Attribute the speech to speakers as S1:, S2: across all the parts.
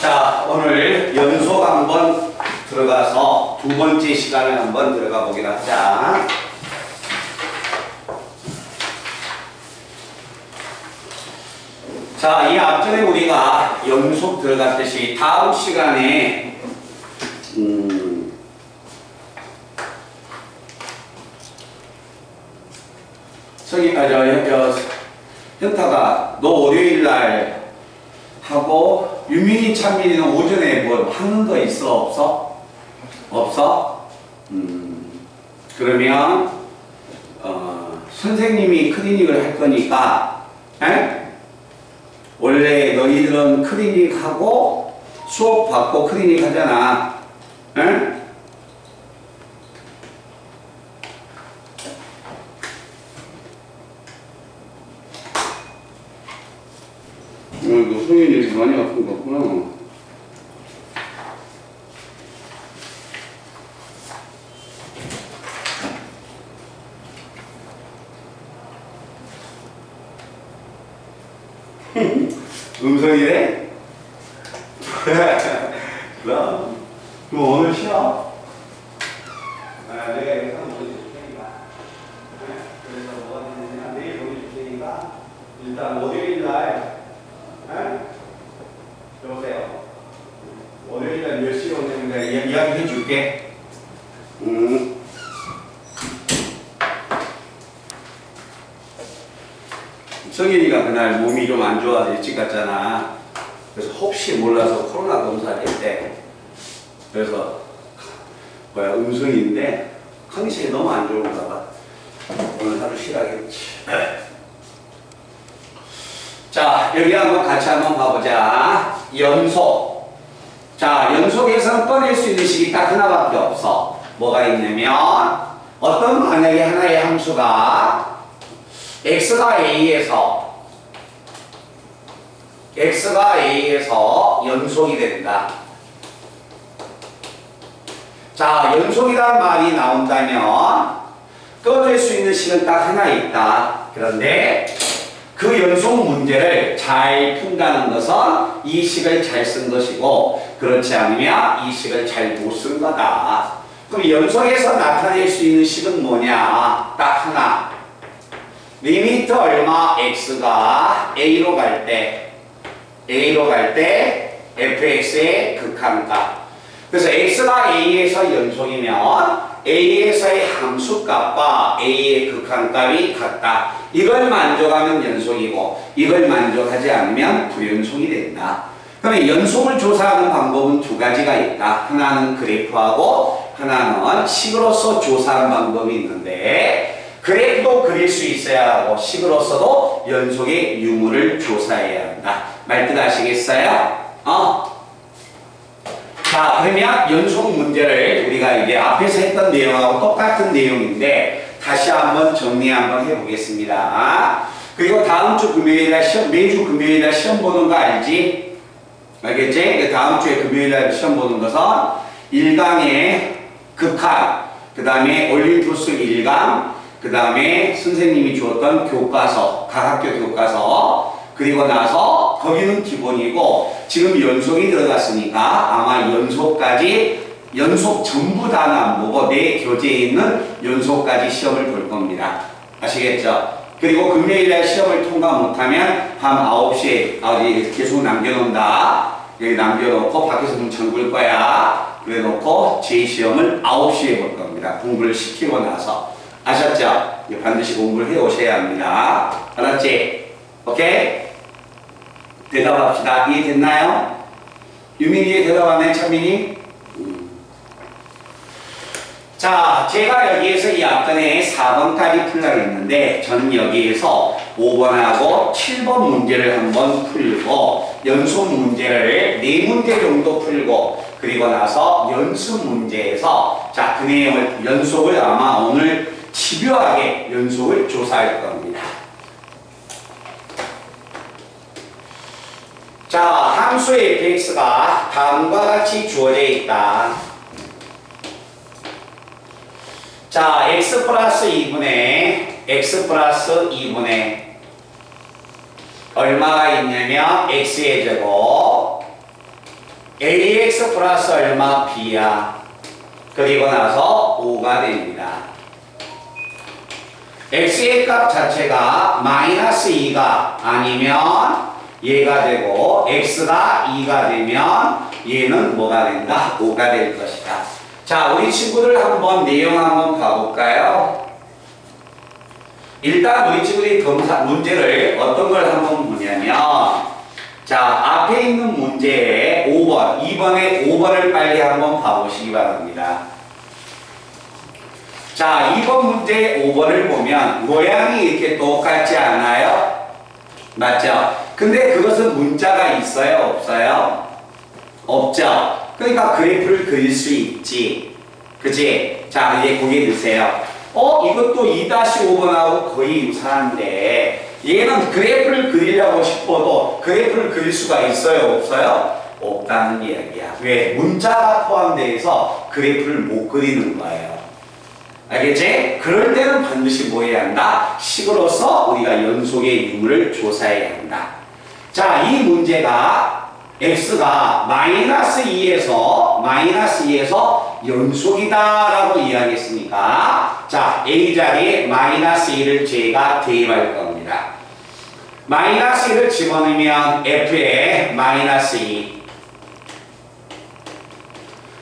S1: 자, 오늘 연속 한번 들어가서 두 번째 시간을 한번 들어가 보기로 하자. 자, 이 앞전에 우리가 연속 들어갔듯이 다음 시간에 현타가 너 월요일 날 하고 유민이 찬민이는 오전에 뭐 하는 거 있어 없어? 없어? 그러면 선생님이 클리닉을 할 거니까 원래 너희들은 클리닉 하고 수업 받고 클리닉 하잖아. 이거 성현이 많이 아픈 거 같구나. 음성이래? 그럼 오늘 쉬어? 내가 영상 보여줄 테니까. 그래서 뭐가 되느냐, 내일 보여줄 테니까 일단 월요일 날 여보세요. 월요일 날 몇 시에 오는가 이야기 해줄게. 성현이가 그날 몸이 좀 안 좋아서 일찍 갔잖아. 그래서 혹시 몰라서 코로나 검사를 했대. 그래서 음성인데 컨디션이 너무 안 좋은가 봐. 오늘 하루 쉬라겠지. 자, 여기 한번 같이 한번 봐보자. 연속. 자, 연속에서는 꺼낼 수 있는 식이 딱 하나밖에 없어. 뭐가 있냐면 어떤 만약에 하나의 함수가 x가 a에서 연속이 된다. 자, 연속이란 말이 나온다면 꺼낼 수 있는 식은 딱 하나 있다. 그런데 그 연속 문제를 잘 푼다는 것은 이 식을 잘 쓴 것이고, 그렇지 않으면 이 식을 잘 못 쓴 거다. 그럼 연속에서 나타낼 수 있는 식은 뭐냐? 딱 하나. 리미트 얼마 x가 a로 갈 때 fx의 극한값. 그래서 x가 a에서 연속이면 a에서의 함수값과 a의 극한값이 같다. 이걸 만족하면 연속이고 이걸 만족하지 않으면 불연속이 된다. 그러면 연속을 조사하는 방법은 두 가지가 있다. 하나는 그래프하고 하나는 식으로서 조사하는 방법이 있는데, 그래프도 그릴 수 있어야 하고 식으로서도 연속의 유무를 조사해야 한다. 말뜻 아시겠어요? 자, 그러면 연속 문제를 우리가 이제 앞에서 했던 내용하고 똑같은 내용인데 다시 한번 정리 한번 해보겠습니다. 그리고 다음 주 금요일날 매주 금요일날 시험 보는 거 알지? 알겠지? 다음 주에 금요일날 시험 보는 것은 1강의 극한, 그 다음에 올림푸스 1강, 그 다음에 선생님이 주었던 교과서, 각 학교 교과서, 그리고 나서 거기는 기본이고 지금 연속이 들어갔으니까 아마 연속 전부 다는 안 보고 내 교재에 있는 연속까지 시험을 볼 겁니다. 아시겠죠? 그리고 금요일날 시험을 통과 못하면 밤 9시에 계속 남겨놓는다. 여기 남겨놓고 밖에서 좀 잠글 거야. 그래놓고 제2시험을 9시에 볼 겁니다. 공부를 시키고 나서. 아셨죠? 반드시 공부를 해 오셔야 합니다. 알았지? 오케이? 대답합시다. 이해됐나요? 유민이의 대답 안 해, 찬민이? 자, 제가 여기에서 이 앞전에 4번까지 풀려고 했는데 저는 여기에서 5번하고 7번 문제를 한번 풀고 연속 문제를 4문제 정도 풀고 그리고 나서 연습 문제에서 자, 그 내용을 연속을 아마 오늘 집요하게 연속을 조사할 겁니다. 자, 함수 fx가 다음과 같이 주어져 있다. 자, x 플러스 2분의 얼마가 있냐면 x의 제곱 ax 플러스 얼마 b야. 그리고 나서 5가 됩니다. x의 값 자체가 마이너스 2가 아니면 얘가 되고 x가 2가 되면 얘는 뭐가 된다? 5가 될 것이다. 자, 우리 친구들 한번 내용 한번 봐볼까요? 일단 우리 친구들이 문제를 어떤 걸 한번 보냐면, 자, 앞에 있는 문제에 5번, 2번에 5번을 빨리 한번 봐보시기 바랍니다. 자, 2번 문제 5번을 보면 모양이 이렇게 똑같지 않아요? 맞죠? 근데 그것은 문자가 있어요? 없어요? 없죠? 그러니까 그래프를 그릴 수 있지. 그치? 자, 이제 고개 드세요. 이것도 2-5번하고 거의 유사한데 얘는 그래프를 그리려고 싶어도 그래프를 그릴 수가 있어요? 없어요? 없다는 이야기야. 왜? 문자가 포함되어 있어 그래프를 못 그리는 거예요. 알겠지? 그럴 때는 반드시 뭐 해야 한다? 식으로서 우리가 연속의 유무를 조사해야 한다. 자, 이 문제가 x가 마이너스 2에서 연속이다라고 이야기했으니까, 자, a 자리에 마이너스 2를 제가 대입할 겁니다. 마이너스 2를 집어넣으면 f에 마이너스 2.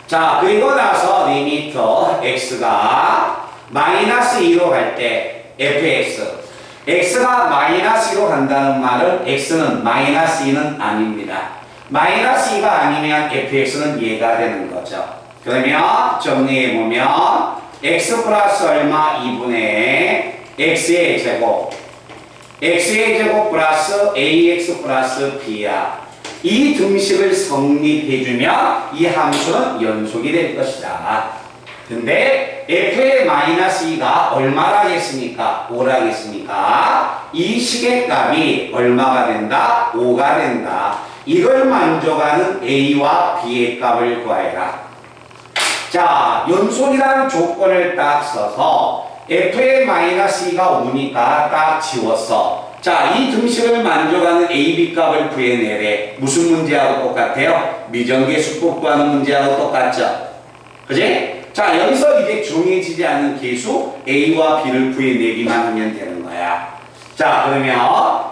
S1: 자, 그리고 나서 리미트 x가 마이너스 2로 갈 때 fx. x가 마이너스 2로 간다는 말은 x는 마이너스 2는 아닙니다. 마이너스 2가 아니면 fx는 얘가 되는 거죠. 그러면 정리해보면 x 플러스 얼마 2분의 x의 제곱 플러스 ax 플러스 b야. 이 등식을 성립해주면 이 함수는 연속이 될 것이다. 근데 f의 마이너스 2가 얼마라겠습니까? 5라겠습니까? 이 식의 값이 얼마가 된다? 5가 된다. 이걸 만족하는 a와 b의 값을 구해라. 자, 연속이라는 조건을 딱 써서 f의 마이너스 2가 5니까 딱 지웠어. 자, 이 등식을 만족하는 a, b 값을 구해내래. 무슨 문제하고 똑같아요? 미정계수법 구하는 문제하고 똑같죠? 그지? 자, 여기서 이제 정해지지 않은 계수 a와 b를 구해내기만 하면 되는 거야. 자, 그러면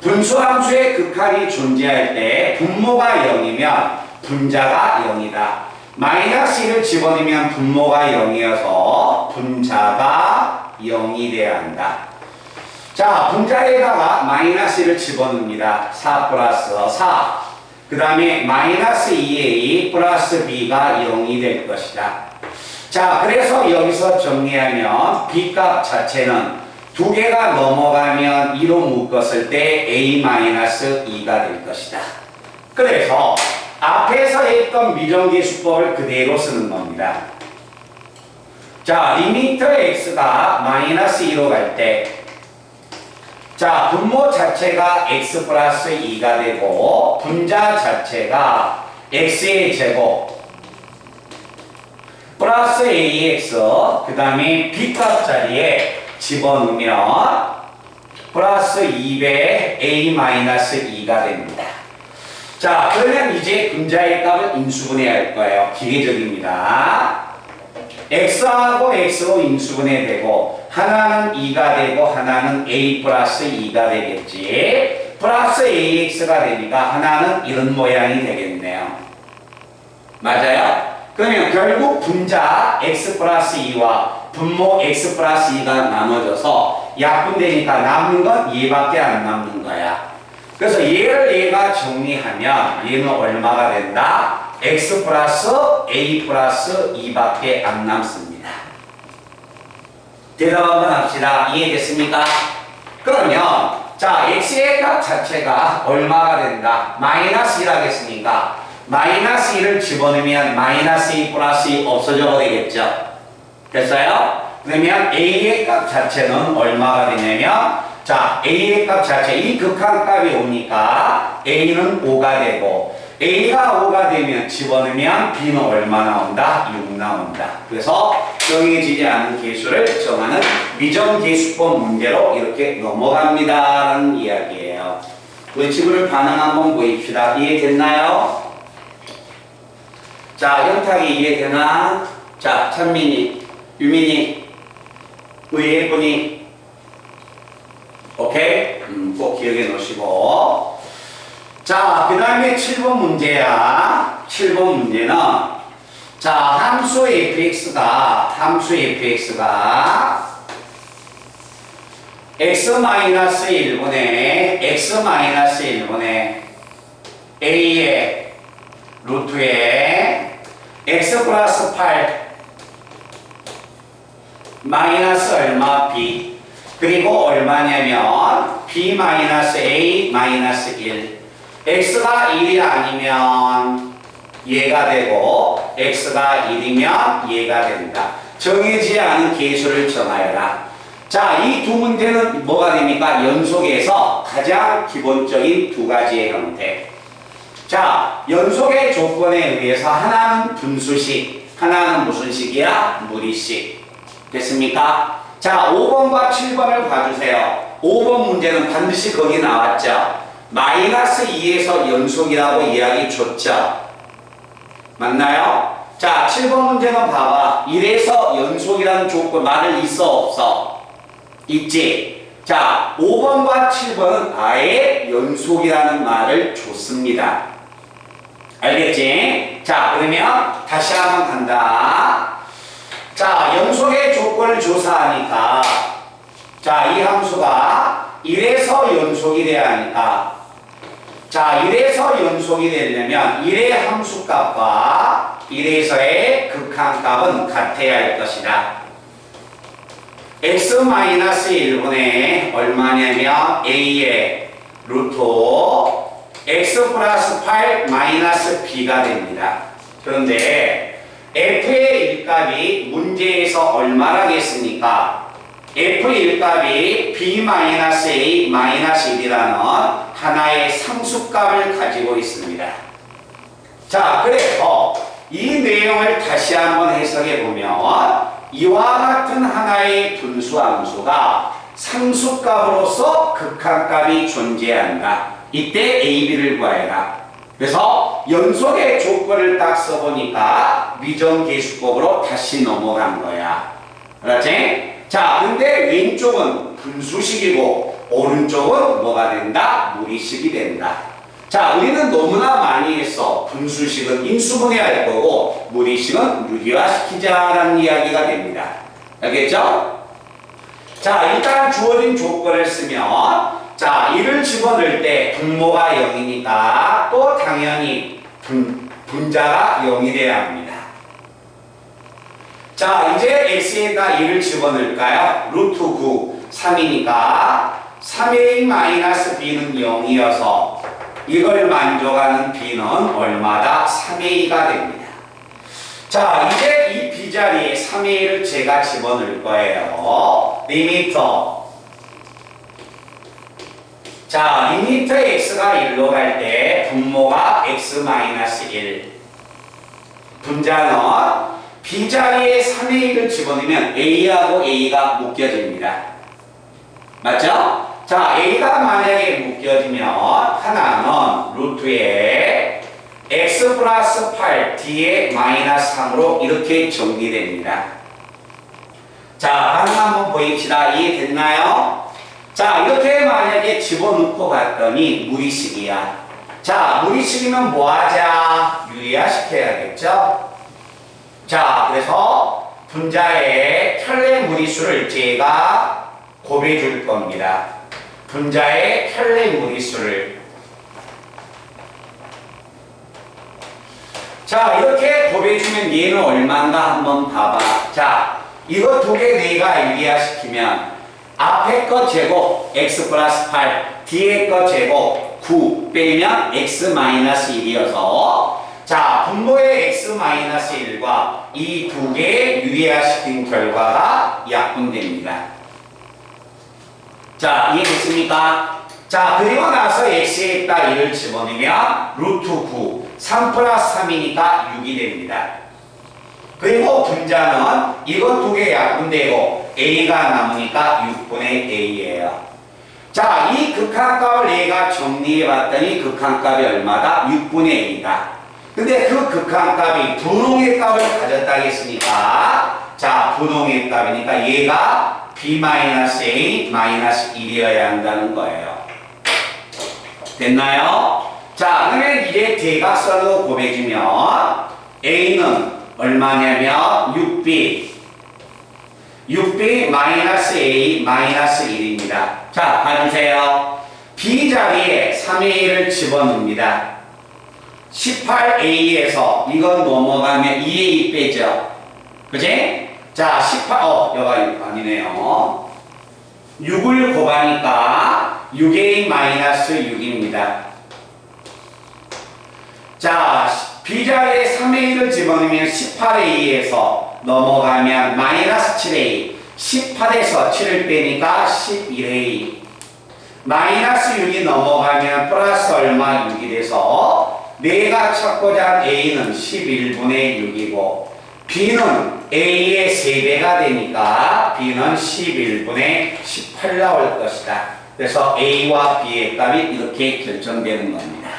S1: 분수함수의 극한이 존재할 때 분모가 0이면 분자가 0이다. 마이너스 1을 집어넣으면 분모가 0이어서 분자가 0이 돼야 한다. 자, 분자에다가 마이너스 1을 집어넣습니다. 4 플러스 4. 그 다음에 마이너스 2a 플러스 b가 0이 될 것이다. 자, 그래서 여기서 정리하면 b값 자체는 두 개가 넘어가면 2로 묶었을 때 a-2가 될 것이다. 그래서 앞에서 했던 미정계수법을 그대로 쓰는 겁니다. 자, 리미트 x가 마이너스 2로 갈 때, 자, 분모 자체가 x 플러스 2가 되고 분자 자체가 x의 제곱 플러스 ax, 그 다음에 b값 자리에 집어넣으면 플러스 2배 a-2가 됩니다. 자, 그러면 이제 분자의 값을 인수분해할 거예요. 기계적입니다. x하고 x로 인수분해되고 하나는 2가 되고 하나는 a 플러스 2가 되겠지. 플러스 ax가 되니까 하나는 이런 모양이 되겠네요. 맞아요? 그러면 결국 분자 x 플러스 2와 분모 x 플러스 2가 나눠져서 약분되니까 남는 건 얘밖에 안 남는 거야. 그래서 얘가 정리하면 얘는 얼마가 된다? x 플러스 a 플러스 2밖에 안 남습니다. 대답 한번 합시다. 이해됐습니까? 그러면 자, x의 값 자체가 얼마가 된다? 마이너스 1하겠습니까? 마이너스 1을 집어넣으면 마이너스 2 플러스 2 없어져 버리겠죠? 됐어요? 그러면 a의 값 자체는 얼마가 되냐면, 자, a의 값 자체, 이 극한값이 오니까 a는 5가 되고, a가 5가 되면 집어넣으면 b는 얼마 나온다? 6 나온다. 그래서 정해지지 않은 계수를 정하는 미정계수법 문제로 이렇게 넘어갑니다 라는 이야기예요. 우리 친구들 반응 한번 보입시다. 이해됐나요? 자, 현탁이 이해되나? 자, 찬민이, 유민이, 의예쁜이. 오케이? 꼭 기억해 놓으시고. 자, 그 다음에 7번 문제야. 7번 문제는, 자, 함수 fx가 x-1분의 a의 루트에 x 플러스 8 마이너스 얼마 b 그리고 얼마냐면 b 마이너스 a 마이너스 1 x가 1이 아니면 얘가 되고 x가 1이면 얘가 된다. 정해지지 않은 계수를 정하여라. 자, 이 두 문제는 뭐가 됩니까? 연속에서 가장 기본적인 두 가지의 형태. 자, 연속의 조건에 의해서 하나는 분수식, 하나는 무슨 식이야? 무리식. 됐습니까? 자, 5번과 7번을 봐주세요. 5번 문제는 반드시 거기 나왔죠. 마이너스 2에서 연속이라고 이야기 줬죠. 맞나요? 자, 7번 문제는 봐봐. 1에서 연속이라는 조건 말을 있어 없어? 있지? 자, 5번과 7번은 아예 연속이라는 말을 줬습니다. 알겠지? 자, 그러면 다시 한번 간다. 자, 연속의 조건을 조사하니까, 자, 이 함수가 1에서 연속이 돼야 하니까, 자, 1에서 연속이 되려면 1의 함수값과 1에서의 극한값은 같아야 할 것이다. x-1분의 얼마냐면 a의 루트 x 플러스 8 마이너스 b가 됩니다. 그런데 f의 일값이 문제에서 얼마라겠습니까? f의 일값이 b 마이너스 a 마이너스 1이라는 하나의 상수값을 가지고 있습니다. 자, 그래서 이 내용을 다시 한번 해석해 보면 이와 같은 하나의 분수함수가 상수값으로서 극한값이 존재한다. 이때 a, b를 구해라. 그래서 연속의 조건을 딱 써보니까 미정계수법으로 다시 넘어간 거야. 알았지? 자, 근데 왼쪽은 분수식이고 오른쪽은 뭐가 된다? 무리식이 된다. 자, 우리는 너무나 많이 했어. 분수식은 인수분해할 거고 무리식은 유리화시키자라는 이야기가 됩니다. 알겠죠? 자, 일단 주어진 조건을 쓰면, 자, 이를 집어넣을 때 분모가 0이니까 또 당연히 분자가 0이 돼야 합니다. 자, 이제 x에다 1을 집어넣을까요? 루트 9, 3이니까 3a-b는 0이어서 이걸 만족하는 b는 얼마다? 3a가 됩니다. 자, 이제 이 b자리에 3a를 제가 집어넣을 거예요. 리미터. 자, 리미터 x가 1로 갈 때 분모가 x-1. 분자는 b자리에 3a를 집어넣으면 a하고 a가 묶여집니다. 맞죠? 자, a가 만약에 묶여지면 하나는 루트에 x 플러스 8 d에 마이너스 3으로 이렇게 정리됩니다. 자, 반응 한번 보입시다. 이해됐나요? 자, 이렇게 만약에 집어넣고 갔더니 무리식이야. 자, 무리식이면 뭐 하자? 유리화시켜야겠죠? 자, 그래서 분자의 편례 무리수를 제가 곱해 줄 겁니다. 분자의 편례 무리수를. 자, 이렇게 곱해주면 얘는 얼마인가 한번 봐봐. 자, 이거 두 개 내가 유리화시키면 앞에 거 제곱 x 플러스 8, 뒤에 거 제곱 9 빼면 x 마이너스 1이어서 자, 분모의 x-1과 이 두 개 유리화시킨 결과가 약분됩니다. 자, 이해됐습니까? 자, 그리고 나서 x에다 1을 집어넣으면 루트 9, 3 플러스 3이니까 6이 됩니다. 그리고 분자는 이거 두 개 약분되고 a가 남으니까 6분의 a예요. 자, 이 극한값을 내가 정리해 봤더니 극한값이 얼마다? 6분의 a다. 근데 그 극한값이 분홍의 값을 가졌다겠습니까? 자, 분홍의 값이니까 얘가 b-a-1이어야 한다는 거예요. 됐나요? 자, 그러면 이제 대각선으로 곱해주면 a는 얼마냐면 6b 마이너스 a 마이너스 1입니다. 자, 봐주세요. b 자리에 3a를 집어넣습니다. 18a에서 이건 넘어가면 2a 빼죠. 그지? 자, 여가 아니네요. 6을 곱하니까 6a 마이너스 6입니다. 자, b자리에 3a를 집어넣으면 18a에서 넘어가면 마이너스 7a, 18에서 7을 빼니까 11a, 마이너스 6이 넘어가면 플러스 얼마 6이 돼서 내가 찾고자 한 a는 11분의 6이고 b는 a의 3배가 되니까 b는 11분의 18 나올 것이다. 그래서 a와 b의 값이 이렇게 결정되는 겁니다.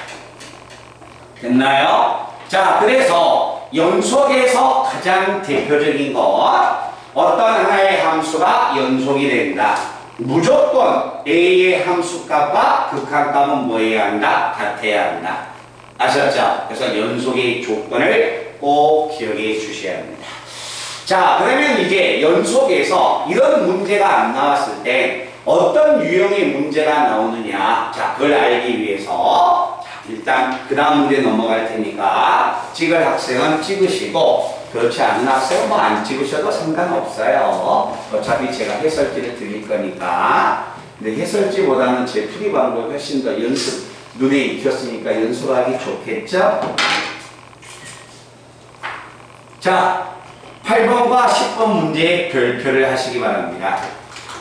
S1: 됐나요? 자, 그래서 연속에서 가장 대표적인 것, 어떤 하나의 함수가 연속이 된다. 무조건 a의 함수값과 극한값은 뭐 해야 한다? 같아야 한다. 아셨죠? 그래서 연속의 조건을 꼭 기억해 주셔야 합니다. 자, 그러면 이제 연속에서 이런 문제가 안 나왔을 때 어떤 유형의 문제가 나오느냐. 자, 그걸 알기 위해서 일단 그 다음 문제 넘어갈 테니까 찍을 학생은 찍으시고 그렇지 않은 학생은 뭐 안 찍으셔도 상관없어요. 어차피 제가 해설지를 드릴 거니까. 근데 해설지보다는 제 풀이 방법이 훨씬 더 눈에 익혔으니까 연습하기 좋겠죠? 자, 8번과 10번 문제의 별표를 하시기 바랍니다.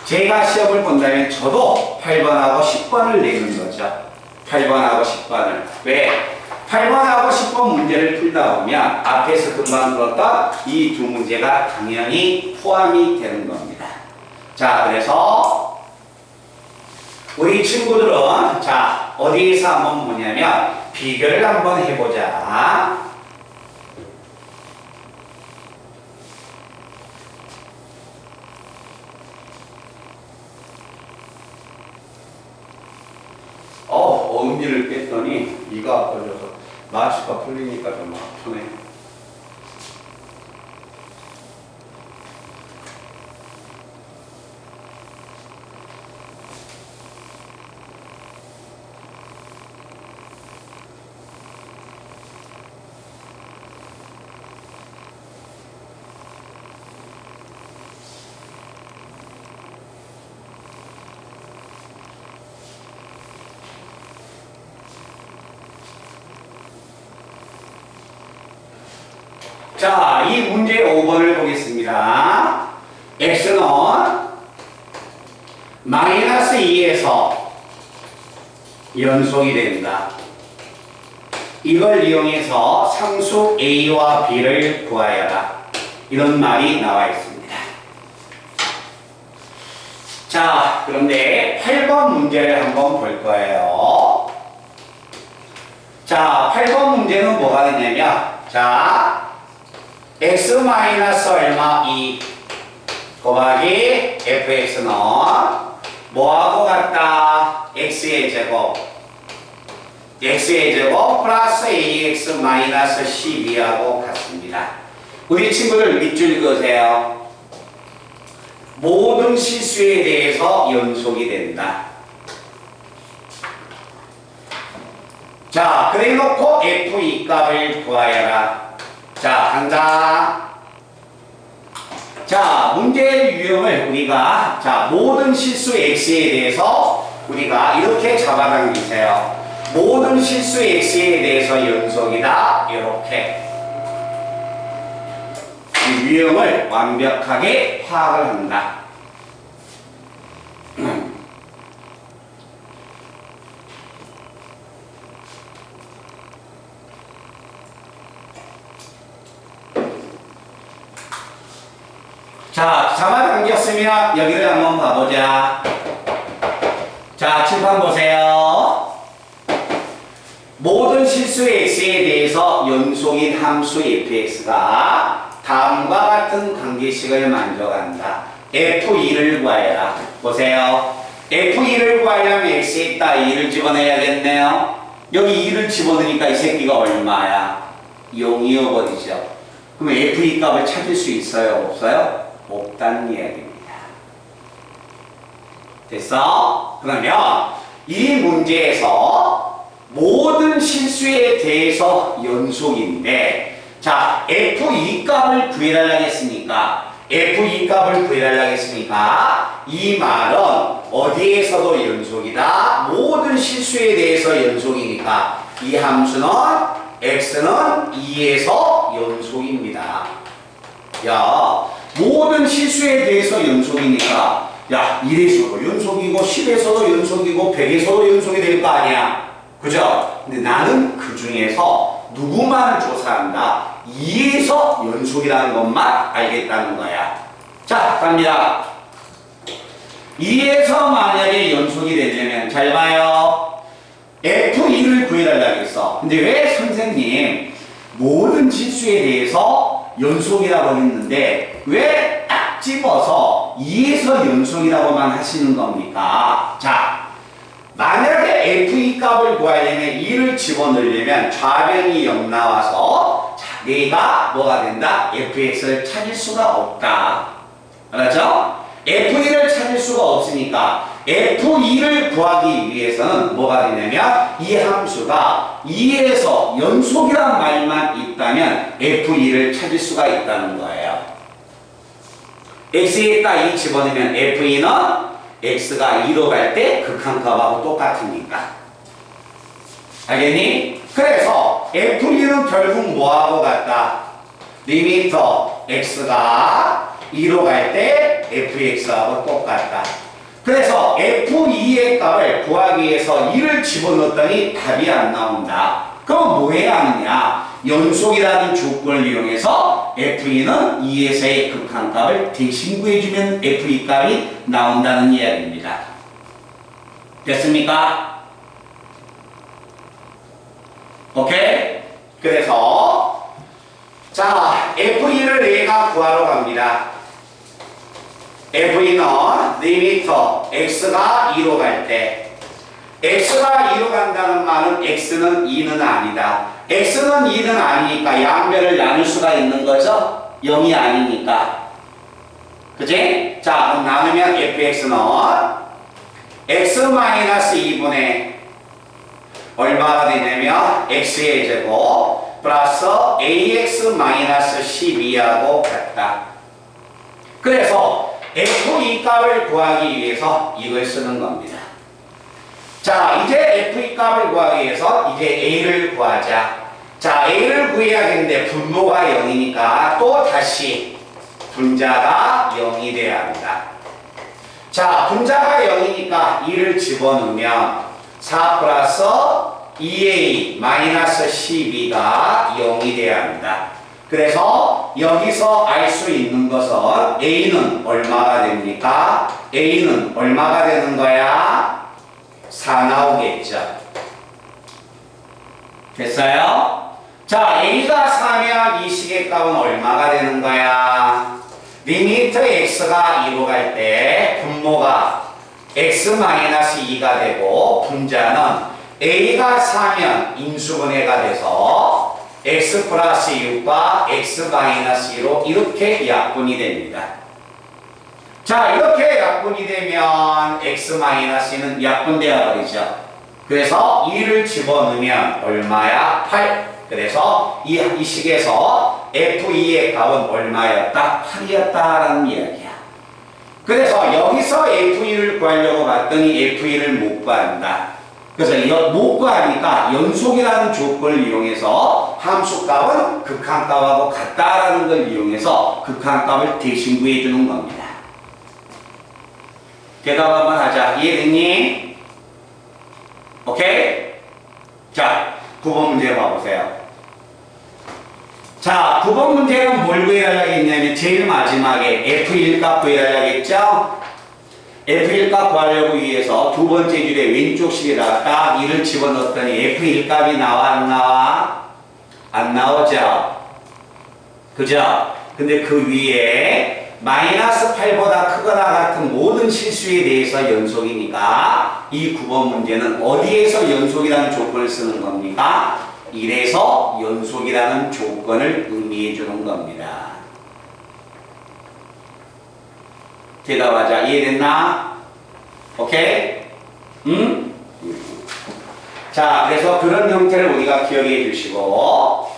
S1: 제가 시험을 본다면 저도 8번하고 10번을 내는 거죠. 8번하고 10번을. 왜? 8번하고 10번 문제를 풀다 보면 앞에서 금방 들었던 이 두 문제가 당연히 포함이 되는 겁니다. 자, 그래서 우리 친구들은 자, 어디에서 한번 뭐냐면 비교를 한번 해보자. 엄지를 뺐더니 이가 아파져서 마취가 풀리니까 좀 아프네. 자, 이 문제 5번을 보겠습니다. x는 마이너스 2에서 연속이 된다. 이걸 이용해서 상수 a와 b를 구하여라. 이런 말이 나와 있습니다. 자, 그런데 8번 문제를 한번 볼 거예요. 자, 8번 문제는 뭐가 되냐면, 자, x 마이너스 얼마 2 곱하기 fx는 뭐하고 같다? x의 제곱 플러스 ax 마이너스 12하고 같습니다. 우리 친구들 밑줄 그으세요. 모든 실수에 대해서 연속이 된다. 자, 그래 놓고 f2 값을 구하여라. 자, 간다. 자, 문제의 유형을 우리가 자, 모든 실수 x에 대해서 우리가 이렇게 잡아당기세요. 모든 실수 x에 대해서 연속이다. 이렇게 이 유형을 완벽하게 파악을 한다. 자, 잡아당겼으면 여기를 한번 봐보자. 자, 칠판 보세요. 모든 실수의 x에 대해서 연속인 함수 fx가 다음과 같은 관계식을 만들어간다. f2를 구하여라. 보세요. f2를 구하려면 x에다 2를 집어넣어야겠네요. 여기 2를 집어넣으니까 이 새끼가 얼마야? 0이어 버리죠. 그럼 f2 값을 찾을 수 있어요? 없어요? 없다는 이야기입니다. 됐어? 그러면 이 문제에서 모든 실수에 대해서 연속인데, 자, f2 값을 구해달라고 했으니까, f2 값을 구해달라고 했으니까, 이 말은 어디에서도 연속이다. 모든 실수에 대해서 연속이니까, 이 함수는 x는 2에서 연속입니다. 야, 모든 실수에 대해서 연속이니까, 야, 1에서도 연속이고 10에서도 연속이고 100에서도 연속이 될 거 아니야. 그죠? 근데 나는 그 중에서 누구만을 조사한다. 2에서 연속이라는 것만 알겠다는 거야. 자, 갑니다. 2에서 만약에 연속이 되려면 잘 봐요. F2를 구해달라고 했어. 근데 왜 선생님 모든 실수에 대해서 연속이라고 했는데 왜 딱 집어서 2에서 연속이라고만 하시는 겁니까? 자, 만약에 F2 값을 구하려면 2를 집어넣으려면 좌변이 0 나와서 자, 내가 뭐가 된다? fx를 찾을 수가 없다. 알았죠? F2를 찾을 수가 없으니까 F2를 구하기 위해서는 뭐가 되냐면 이 함수가 2에서 연속이란 말만 있다면 F2를 찾을 수가 있다는 거예요. x에다 2 집어넣으면 F2는 x가 2로 갈 때 극한값하고 똑같으니까. 알겠니? 그래서 F2는 결국 뭐하고 같다? 리미터 x가 2로 갈 때 fx하고 똑같다. 그래서 f2의 값을 구하기 위해서 2를 집어넣었더니 답이 안 나온다. 그럼 뭐 해야 하느냐? 연속이라는 조건을 이용해서 f2는 2에서의 극한값을 대신 구해주면 f2 값이 나온다는 이야기입니다. 됐습니까? 오케이? 그래서 자, f2를 내가 구하러 갑니다. f2는 리미터 x가 2로 갈 때 x가 2로 간다는 말은 x는 2는 아니다. x는 2는 아니니까 양변을 나눌 수가 있는 거죠? 0이 아니니까. 그치? 자, 그럼 나누면 fx는 x-2분의 얼마가 되냐면 x의 제곱 플러스 ax-12하고 같다. 그래서 f2 값을 구하기 위해서 이걸 쓰는 겁니다. 자, 이제 f2 값을 구하기 위해서 이제 a를 구하자. 자, a를 구해야겠는데 분모가 0이니까 또 다시 분자가 0이 돼야 합니다. 자, 분자가 0이니까 2를 집어넣으면 4 플러스 2a 마이너스 12가 0이 돼야 합니다. 그래서 여기서 알 수 있는 것은 a는 얼마가 됩니까? a는 얼마가 되는 거야? 4 나오겠죠. 됐어요? 자, a가 4면 이 식의 값은 얼마가 되는 거야? 리미트 x가 2로 갈 때 분모가 x-2가 되고 분자는 a가 4면 인수분해가 돼서 x 플러스 6과 x-2로 이렇게 약분이 됩니다. 자, 이렇게 약분이 되면 x-는 약분되어 버리죠. 그래서 2를 집어넣으면 얼마야? 8. 그래서 이 식에서 f2의 값은 얼마였다? 8이었다라는 이야기야. 그래서 여기서 f2를 구하려고 봤더니 f2를 못 구한다. 그래서 못 구하니까 연속이라는 조건을 이용해서 함수값은 극한값하고 같다라는 걸 이용해서 극한값을 대신 구해주는 겁니다. 대답 한번 하자. 이해됐니? 오케이? 자, 9번 문제 봐보세요. 자, 9번 문제는 뭘 구해달라고 했냐면 제일 마지막에 F1 값 구해달라고 했죠? F1 값 구하려고 위해서 두 번째 줄에 왼쪽 실에다가 딱 1을 집어넣었더니 F1 값이 나와 안 나와? 안 나오죠? 그죠? 근데 그 위에 마이너스 8보다 크거나 같은 모든 실수에 대해서 연속이니까 이 9번 문제는 어디에서 연속이라는 조건을 쓰는 겁니까? 1에서 연속이라는 조건을 의미해 주는 겁니다. 대답하자. 이해됐나? 오케이? 응? 자, 그래서 그런 형태를 우리가 기억해 주시고,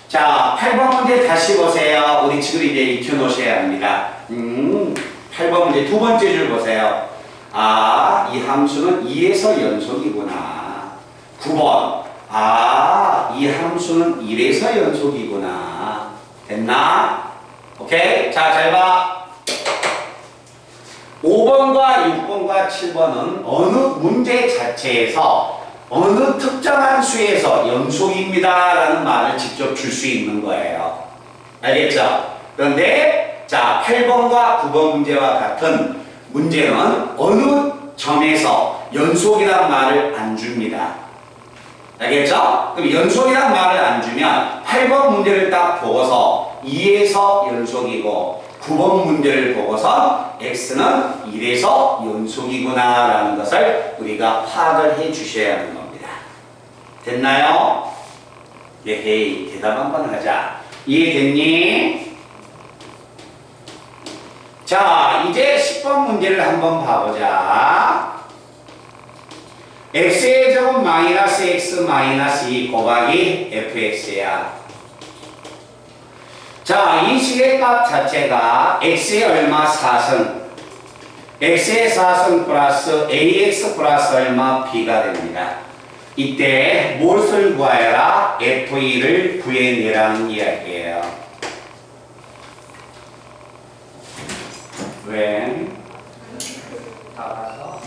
S1: 자, 8번 문제 다시 보세요. 우리 지금 이제 익혀 놓으셔야 합니다. 8번 문제 두 번째 줄 보세요. 아, 이 함수는 2에서 연속이구나. 9번. 아, 이 함수는 1에서 연속이구나. 됐나? 오케이? 자, 잘 봐. 5번과 6번과 7번은 어느 문제 자체에서 어느 특정한 수에서 연속입니다 라는 말을 직접 줄 수 있는 거예요. 알겠죠? 그런데 자 8번과 9번 문제와 같은 문제는 어느 점에서 연속이란 말을 안 줍니다. 알겠죠? 그럼 연속이란 말을 안 주면 8번 문제를 딱 보고서 2에서 연속이고 9번 문제를 보고서 x는 1에서 연속이구나 라는 것을 우리가 파악을 해 주셔야 하는 겁니다. 됐나요? 예헤이, 대답 한번 하자. 이해됐니? 자, 이제 10번 문제를 한번 봐보자. x의 제곱 마이너스 x 마이너스 2 곱하기 fx야. 자, 이 식의 값 자체가 x의 얼마 4승, x의 4승 플러스 ax 플러스 얼마 b가 됩니다. 이때 무엇을 구하여라? f2를 구해내라는 이야기예요. 왜? 따라서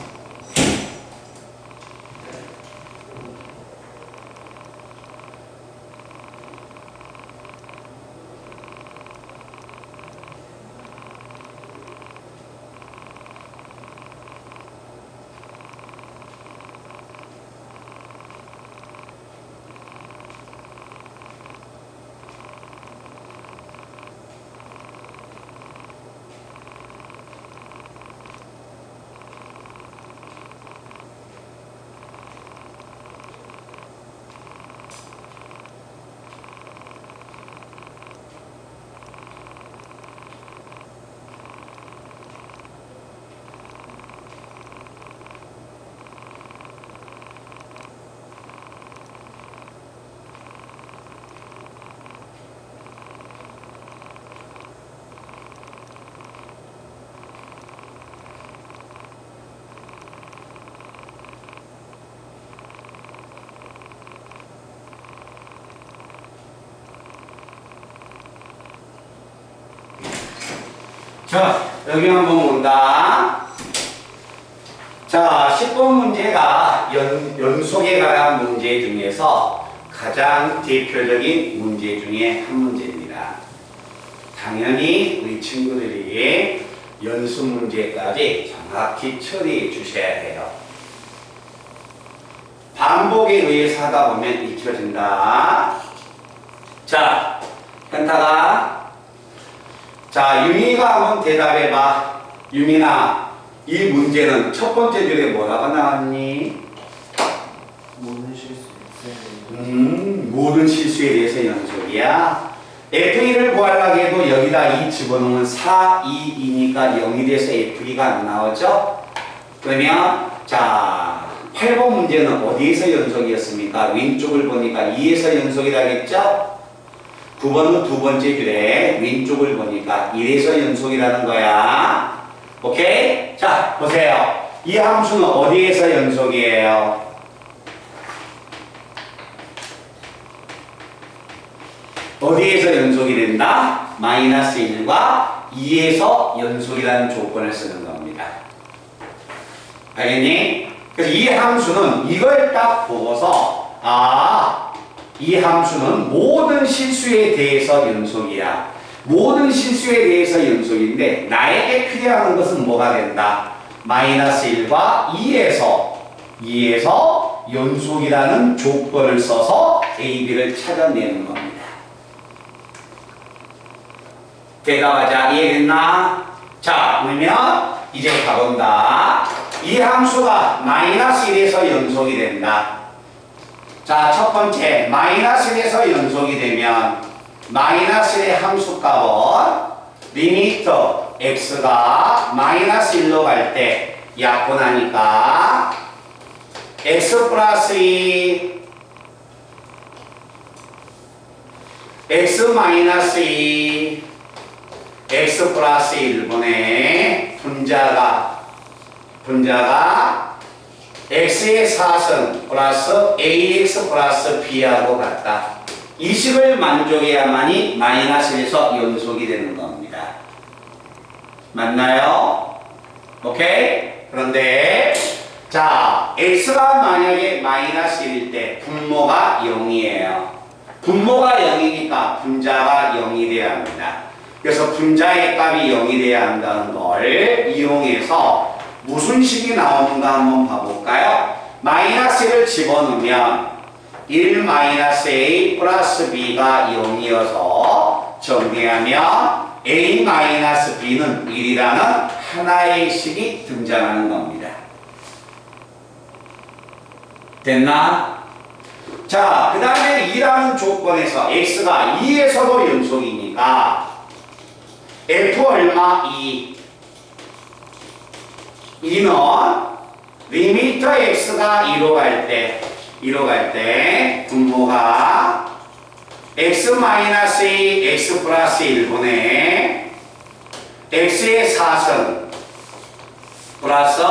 S1: 자, 여기 한번 본다. 자, 10번 문제가 연속에 관한 문제 중에서 가장 대표적인 문제 중에 한 문제입니다. 당연히 우리 친구들이 연습 문제까지 정확히 처리해 주셔야 해요. 반복에 의해서 하다 보면 익혀진다. 자, 현타가 자, 유민이가 한번 대답해봐. 유민아, 이 문제는 첫 번째 줄에 뭐라고 나왔니?
S2: 모든 실수.
S1: 모든 실수에 대해서 연속이야. F1을 구하려고 해도 여기다 2 집어넣으면 4, 2, 2니까 0이 돼서 F2가 안 나오죠? 그러면 자 8번 문제는 어디에서 연속이었습니까? 왼쪽을 보니까 2에서 연속이라겠죠? 9번은 두 번째 줄에 왼쪽을 보니까 1에서 연속이라는 거야. 오케이? 자, 보세요. 이 함수는 어디에서 연속이에요? 어디에서 연속이 된다? 마이너스 1과 2에서 연속이라는 조건을 쓰는 겁니다. 알겠니? 그래서 이 함수는 이걸 딱 보고서 이 함수는 모든 실수에 대해서 연속이야. 모든 실수에 대해서 연속인데 나에게 필요한 것은 뭐가 된다? 마이너스 1과 2에서 연속이라는 조건을 써서 A, B를 찾아내는 겁니다. 대답하자. 이해됐나? 자, 그러면 이제 가본다. 이 함수가 마이너스 1에서 연속이 된다. 자, 첫 번째, 마이너스 1에서 연속이 되면 마이너스 1의 함수값은 리미터 x가 마이너스 1로 갈 때 약분하니까 x 플러스 2 x 마이너스 2 x 플러스 1분의 분자가 x의 4승 플러스 ax 플러스 b하고 같다. 이 식을 만족해야만이 마이너스 1에서 연속이 되는 겁니다. 맞나요? 오케이? 그런데 자, x가 만약에 마이너스 1일 때 분모가 0이에요. 분모가 0이니까 분자가 0이 돼야 합니다. 그래서 분자의 값이 0이 돼야 한다는 걸 이용해서 무슨 식이 나오는가 한번 봐볼까요? 마이너스 1을 집어넣으면 1 마이너스 a 플러스 b가 0이어서 정리하면 a 마이너스 b는 1이라는 하나의 식이 등장하는 겁니다. 됐나? 자, 그 다음에 2라는 조건에서 x가 2에서도 연속이니까 f 얼마? 2. 2는 리미터 x가 2로 갈 때 분모가 x 마이너스 2 x 플러스 1분의 x의 4승 플러스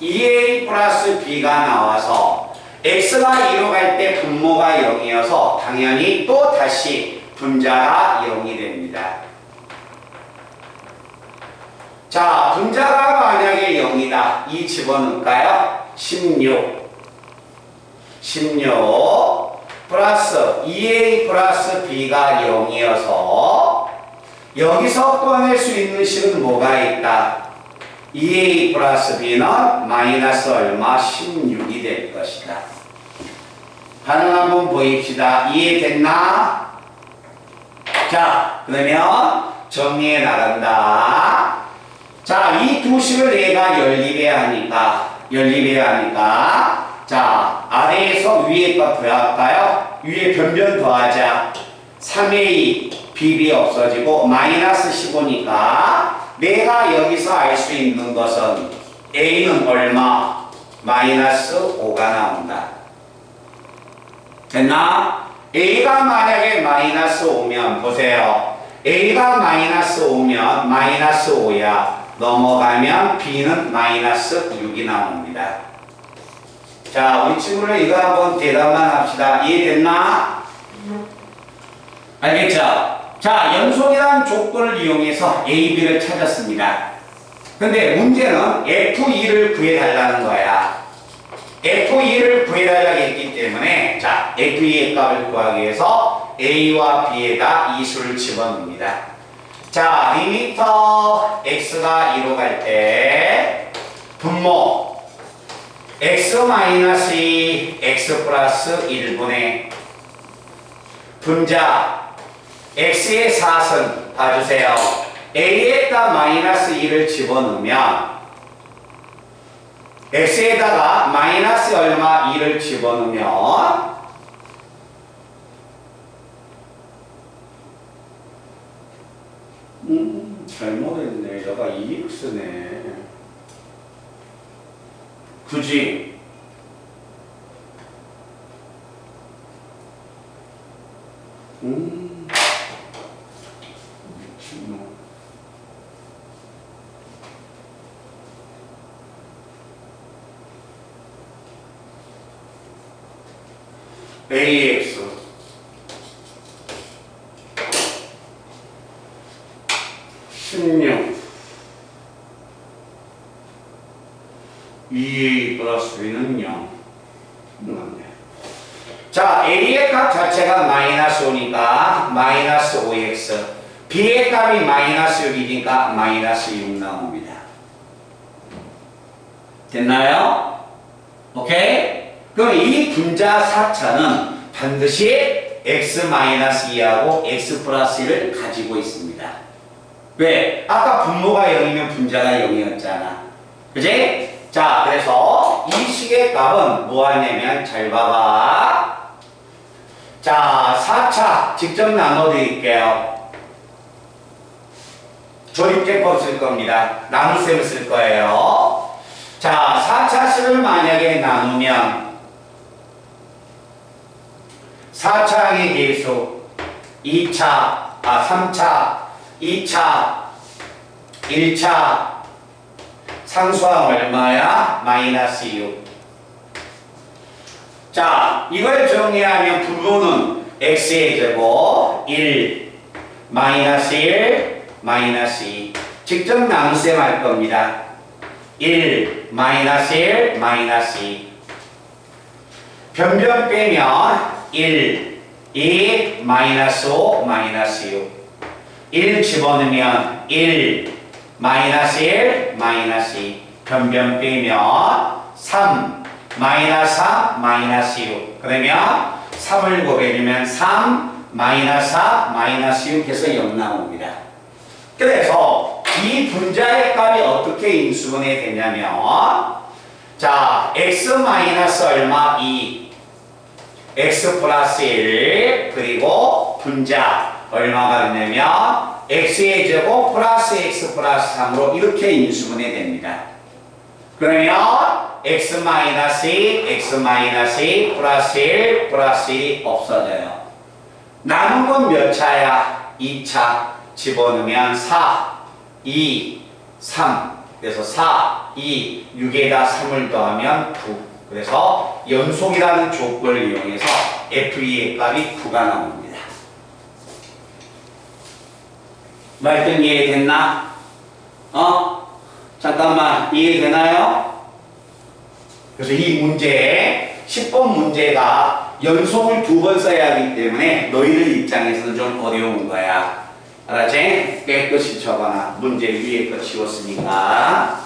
S1: 2a 플러스 b가 나와서 x가 2로 갈 때 분모가 0이어서 당연히 또 다시 분자가 0이 됩니다. 자, 분자가 만약에 0이다. 2 집어넣을까요? 16 플러스 2a 플러스 b가 0이어서 여기서 꺼낼 수 있는 식은 뭐가 있다? 2a 플러스 b는 마이너스 얼마? 16이 될 것이다. 반응 한번 보입시다. 이해됐나? 자, 그러면 정리해 나간다. 자, 이 두 식을 얘가 연립해야 하니까 자, 아래에서 위에 값 더할까요? 위에 변변 더하자. 3a, bb 없어지고 마이너스 15니까 내가 여기서 알 수 있는 것은 a는 얼마? 마이너스 5가 나온다. 됐나? a가 만약에 마이너스 5면 보세요. a가 마이너스 5면 마이너스 5야. 넘어가면 b는 마이너스 6이 나옵니다. 자, 우리 친구들 이거 한번 대답만 합시다. 이해됐나? 알겠죠? 자, 연속이라는 조건을 이용해서 A, B를 찾았습니다. 근데 문제는 F2를 구해달라는 거야. F2를 구해달라고 했기 때문에 자, F2의 값을 구하기 위해서 A와 B에다 이 수를 집어넣습니다. 자, 리미터 x가 2로 갈 때 분모 x-2 x 플러스 1분의 분자 x의 4승 봐주세요. a에다 마이너스 2를 집어넣으면 x에다가 마이너스 얼마 2를 집어넣으면 잘못했네. 얘가 2x네. 그지? 미친놈. ax 16 2a 플러스 b는 0. 자, a의 값 자체가 마이너스 5니까 마이너스 5x, b의 값이 마이너스 6이니까 마이너스 6 나옵니다. 됐나요? 오케이? 그럼 이 분자 4차는 반드시 x-2하고 x 플러스 1을 가지고 있습니다. 왜? 아까 분모가 0이면 분자가 0이었잖아. 그지? 자, 그래서 이 식의 값은 뭐 하냐면 잘 봐봐. 자, 4차 직접 나눠드릴게요. 조립제법 쓸 겁니다. 나눗셈을 쓸 거예요. 자, 4차식을 만약에 나누면 4차항의 계수 3차, 2차, 1차 상수항 얼마야? 마이너스 6. 자, 이걸 정리하면 부분은 x의 제곱 1, 마이너스 1, 마이너스 2. 직접 나눗셈 할 겁니다. 1, 마이너스 1, 마이너스 2. 변변 빼면 1, 2, 마이너스 5, 마이너스 6. 1 집어넣으면 1, 마이너스 1, 마이너스 2. 변변 빼면 3, 마이너스 4, 마이너스 6. 그러면 3을 곱해주면 3, 마이너스 4, 마이너스 6 해서 0 나옵니다. 그래서 이 분자의 값이 어떻게 인수분해 되냐면 자, x 마이너스 얼마? 2, x 플러스 1, 그리고 분자 얼마가 되냐면 x의 제곱 플러스 x 플러스 3으로 이렇게 인수분해 됩니다. 그러면 x 마이너스 2, x 마이너스 2, 플러스 1, 플러스 1이 없어져요. 남은 건 몇 차야? 2차. 집어넣으면 4, 2, 3. 그래서 4, 2, 6에다 3을 더하면 9. 그래서 연속이라는 조건을 이용해서 F2의 값이 9가 나옵니다. 말든 이해됐나? 잠깐만, 이해되나요? 그래서 이 문제, 10번 문제가 연속을 2번 써야 하기 때문에 너희들 입장에서는 좀 어려운 거야. 알았지? 깨끗이 적어놔. 문제 위에 거 지웠으니까.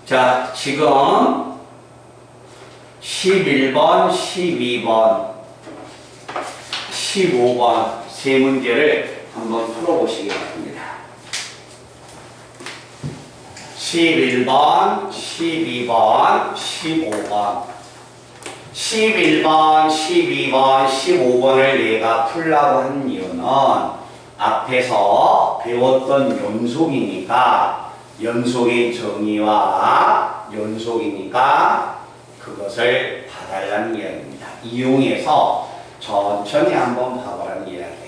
S1: 자, 지금 11번, 12번, 15번 세 문제를 한번 풀어보시기 바랍니다. 11번, 12번, 15번 11번, 12번, 15번을 내가 풀라고 한 이유는 앞에서 배웠던 연속이니까 연속의 정의와 연속이니까 그것을 봐달라는 이야기입니다. 이용해서 천천히 한번 봐보라는 이야기예요.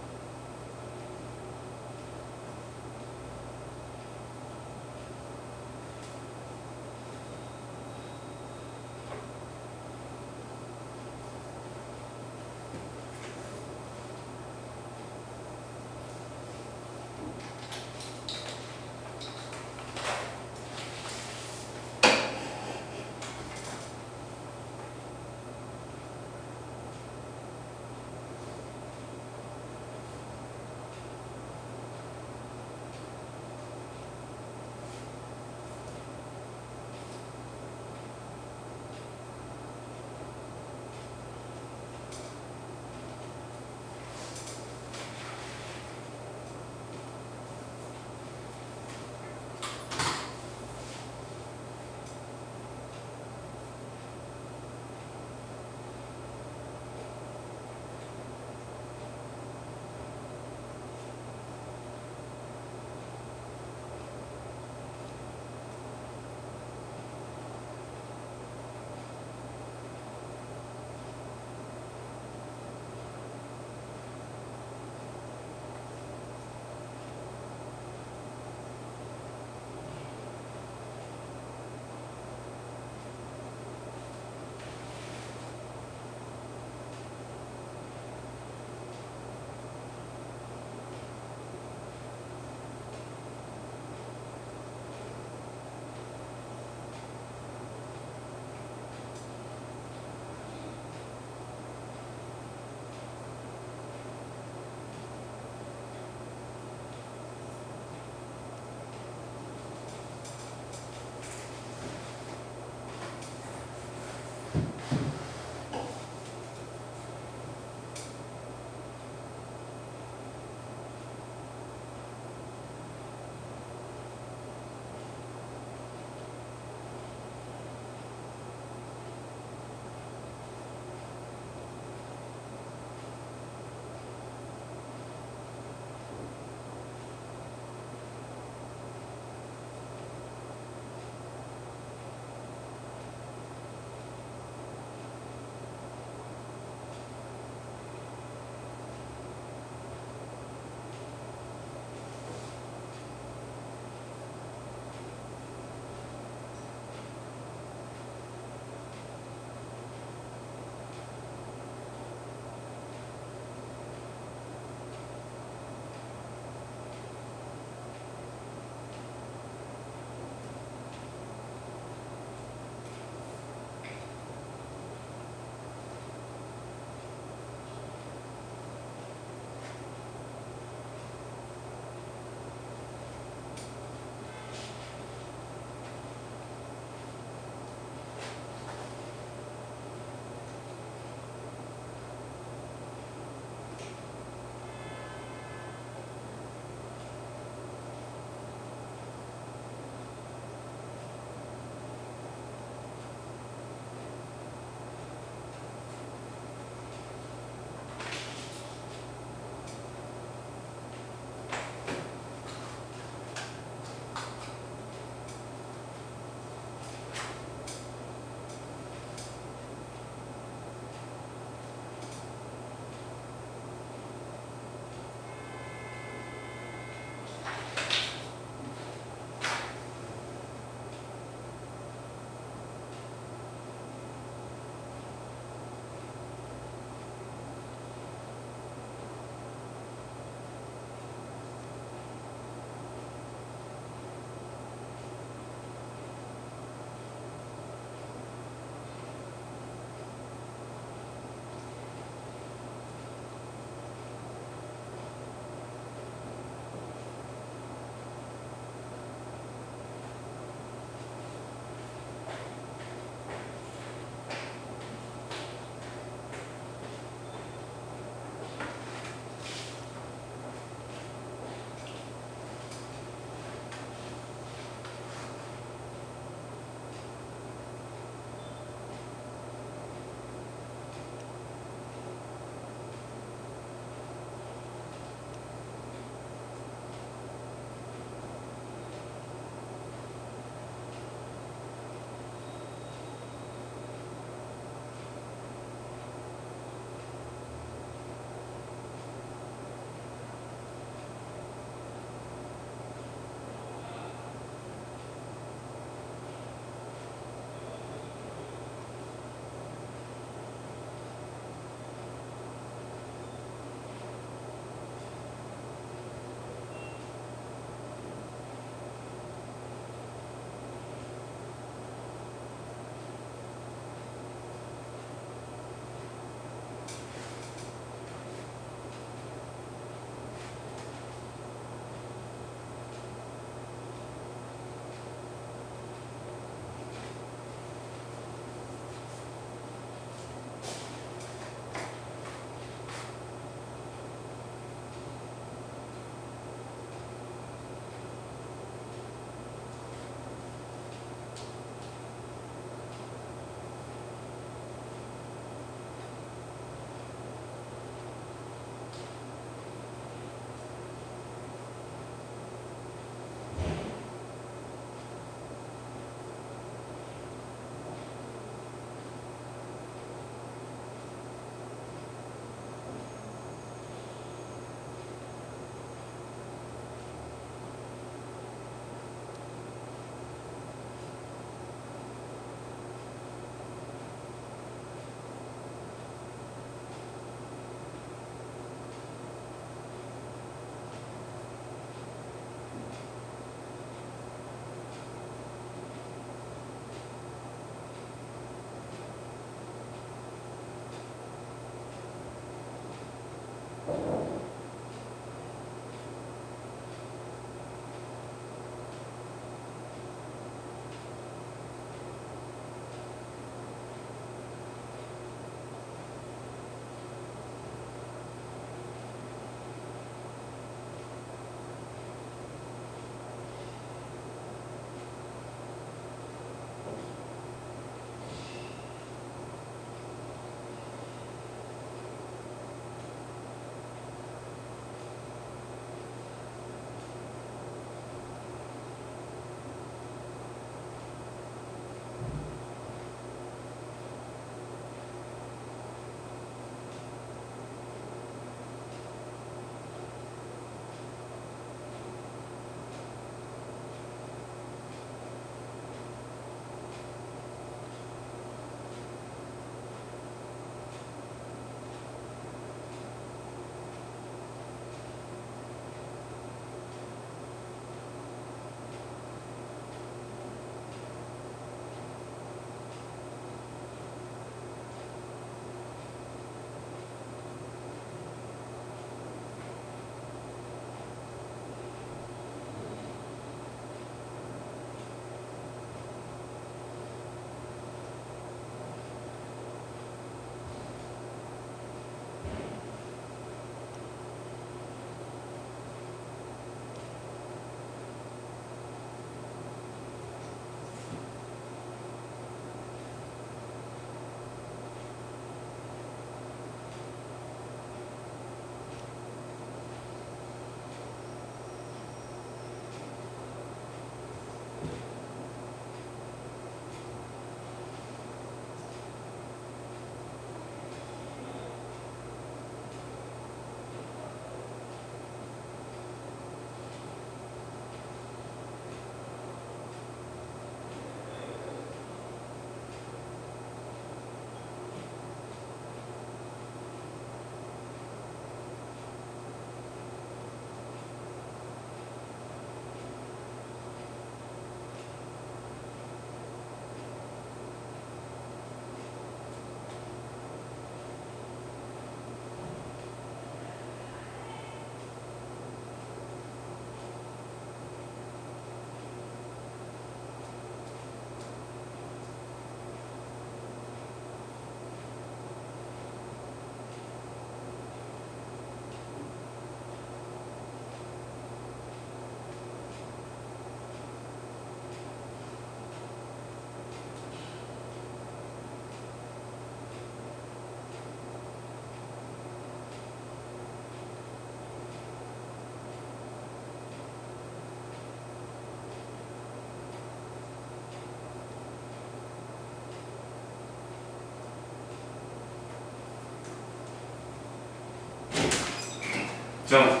S1: 좀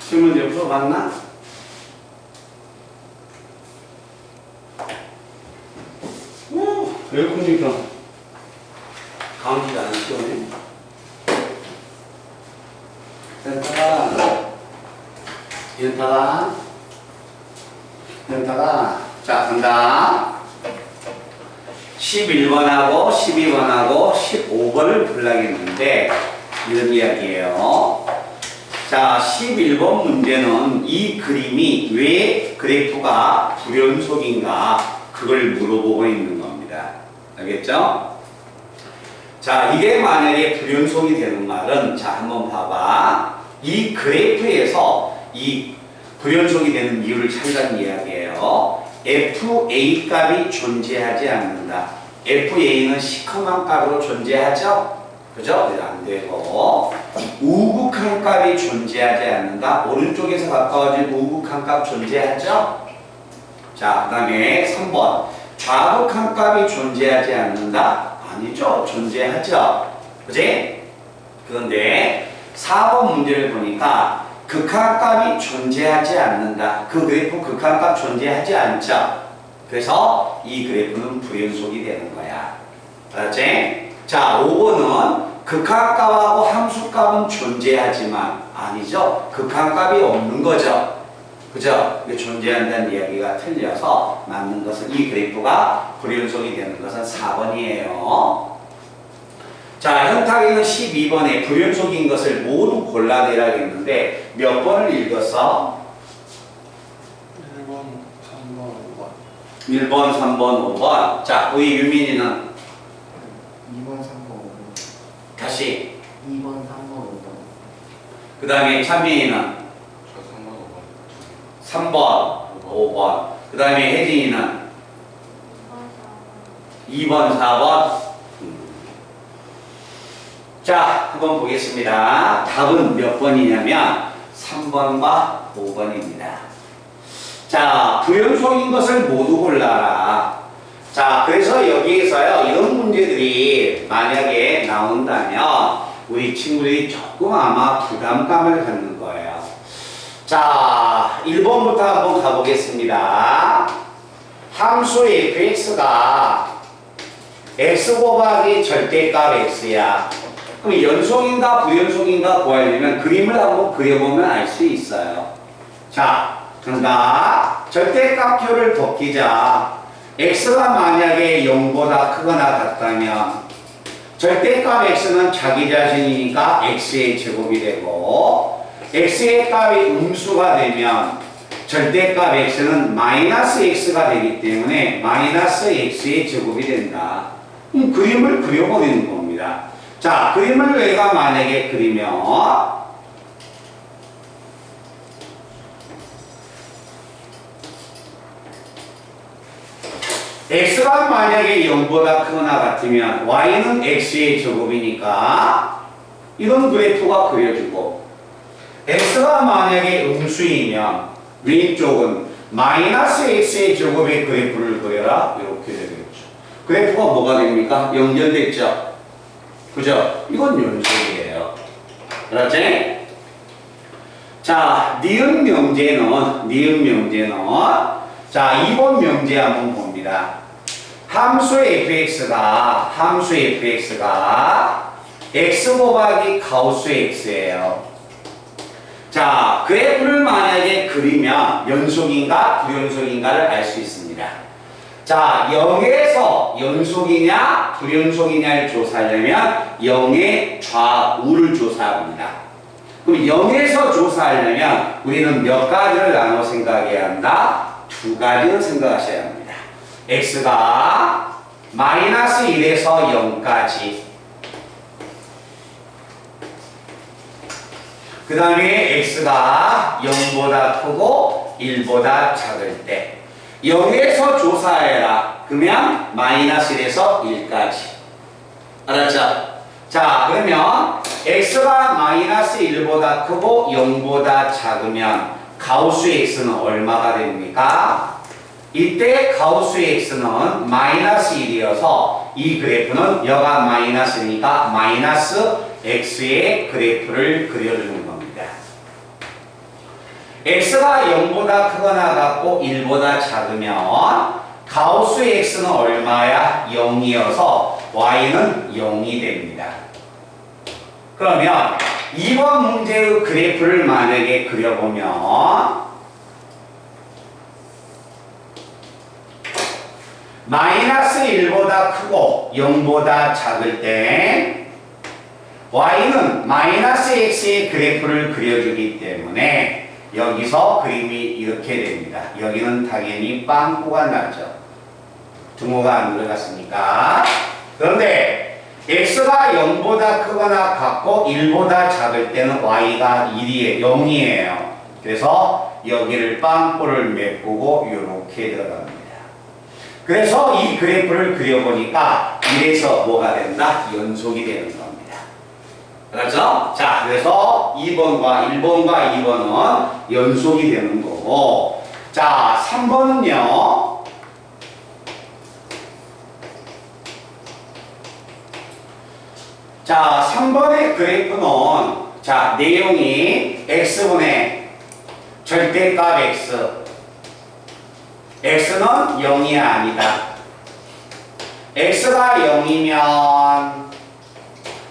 S1: 실문제 풀어봤나? 오, 에어컨이니까 가운데가 안 쉬우네. 연타가 자 간다. 11번하고 12번하고 15번을 풀라겠는데 이런 이야기예요. 자 11번 문제는 이 그림이 왜 그래프가 불연속인가 그걸 물어보고 있는 겁니다. 알겠죠? 자 이게 만약에 불연속이 되는 말은 자 한번 봐봐. 이 그래프에서 이 불연속이 되는 이유를 찾는 이야기예요. FA 값이 존재하지 않는다. FA는 시커먼 값으로 존재하죠? 그죠? 안 되고 우극한 값이 존재하지 않는다. 오른쪽에서 가까워진 우극한 값 존재하죠? 자, 그 다음에 3번 좌극한 값이 존재하지 않는다. 아니죠? 존재하죠? 그지? 그런데 4번 문제를 보니까 극한값이 존재하지 않는다. 그 그래프 극한값 존재하지 않죠? 그래서 이 그래프는 불연속이 되는 거야. 알았지? 자, 5번은 극한값하고 함수값은 존재하지만 아니죠? 극한값이 없는 거죠? 그죠? 존재한다는 이야기가 틀려서 맞는 것은 이 그래프가 불연속이 되는 것은 4번이에요. 자, 현탁이는 12번에 불연속인 것을 모두 골라내라겠는데 몇 번을 읽었어?
S2: 1번, 3번, 5번.
S1: 1번, 3번, 5번. 자, 우리 유민이는
S2: 2번, 3번, 5번.
S1: 다시.
S2: 2번, 3번, 5번.
S1: 그 다음에 찬민이는
S2: 저 3번, 5번.
S1: 3번, 5번. 그 다음에 혜진이는 2번, 4번. 자, 한번 보겠습니다. 답은 몇 번이냐면 3번과 5번입니다. 자, 불연속인 것을 모두 골라라. 자, 그래서 여기에서요, 이런 문제들이 만약에 나온다면 우리 친구들이 조금 아마 부담감을 갖는 거예요. 자, 1번부터 한번 가보겠습니다. 함수 fx가 x 곱하기 절대값 x야. 그럼 연속인가 불연속인가 구하려면 그림을 한번 그려보면 알 수 있어요. 자, 간다. 절대값표를 벗기자. x가 만약에 0보다 크거나 같다면 절대값 x는 자기 자신이니까 x의 제곱이 되고 x의 값이 음수가 되면 절대값 x는 마이너스 x가 되기 때문에 마이너스 x의 제곱이 된다. 그림을 그려버리는 겁니다. 자, 그림을 내가 만약에 그리면 x가 만약에 0보다 크거나 같으면 y는 x의 제곱이니까 이런 그래프가 그려지고 x가 만약에 음수이면 왼쪽은 마이너스 x의 제곱의 그래프를 그려라. 이렇게 되겠죠. 그래프가 뭐가 됩니까? 연결됐죠? 그죠? 이건 연속이에요. 그렇지? 자, 니은 명제는 자, 2번 명제 한번 봅니다. 함수 fx가 x 곱하기 가우스 x예요. 자, 그래프를 만약에 그리면 연속인가 불연속인가를 알 수 있습니다. 자, 0에서 연속이냐 불연속이냐를 조사하려면 0의 좌우를 조사합니다. 그럼 0에서 조사하려면 우리는 몇 가지를 나눠 생각해야 한다? 두 가지를 생각하셔야 합니다. x가 마이너스 1에서 0까지, 그 다음에 x가 0보다 크고 1보다 작을 때 0에서 조사해라. 그러면 마이너스 1에서 1까지. 알았죠? 자, 그러면 x가 마이너스 1보다 크고 0보다 작으면 가우스 x는 얼마가 됩니까? 이때 가우스 x는 마이너스 1이어서 이 그래프는 여가 마이너스니까 마이너스 x의 그래프를 그려주는 겁니다. x가 0보다 크거나 같고 1보다 작으면 가우스의 x는 얼마야? 0이어서 y는 0이 됩니다. 그러면 이번 문제의 그래프를 만약에 그려보면 마이너스 1보다 크고 0보다 작을 때 y는 마이너스 x의 그래프를 그려주기 때문에 여기서 그림이 이렇게 됩니다. 여기는 당연히 빵꾸가 나죠. 등호가 안 들어갔으니까. 그런데 x가 0보다 크거나 같고 1보다 작을 때는 y가 0이에요. 그래서 여기를 빵꾸를 메꾸고 이렇게 들어갑니다. 그래서 이 그래프를 그려보니까 이래서 뭐가 된다? 연속이 되는 겁니다. 그렇죠? 자, 그래서 2번과 1번과 2번은 연속이 되는 거고, 자, 3번은요. 자, 3번의 그래프는 자, 내용이 x분의 절대값 x, x는 0이 아니다. x가 0이면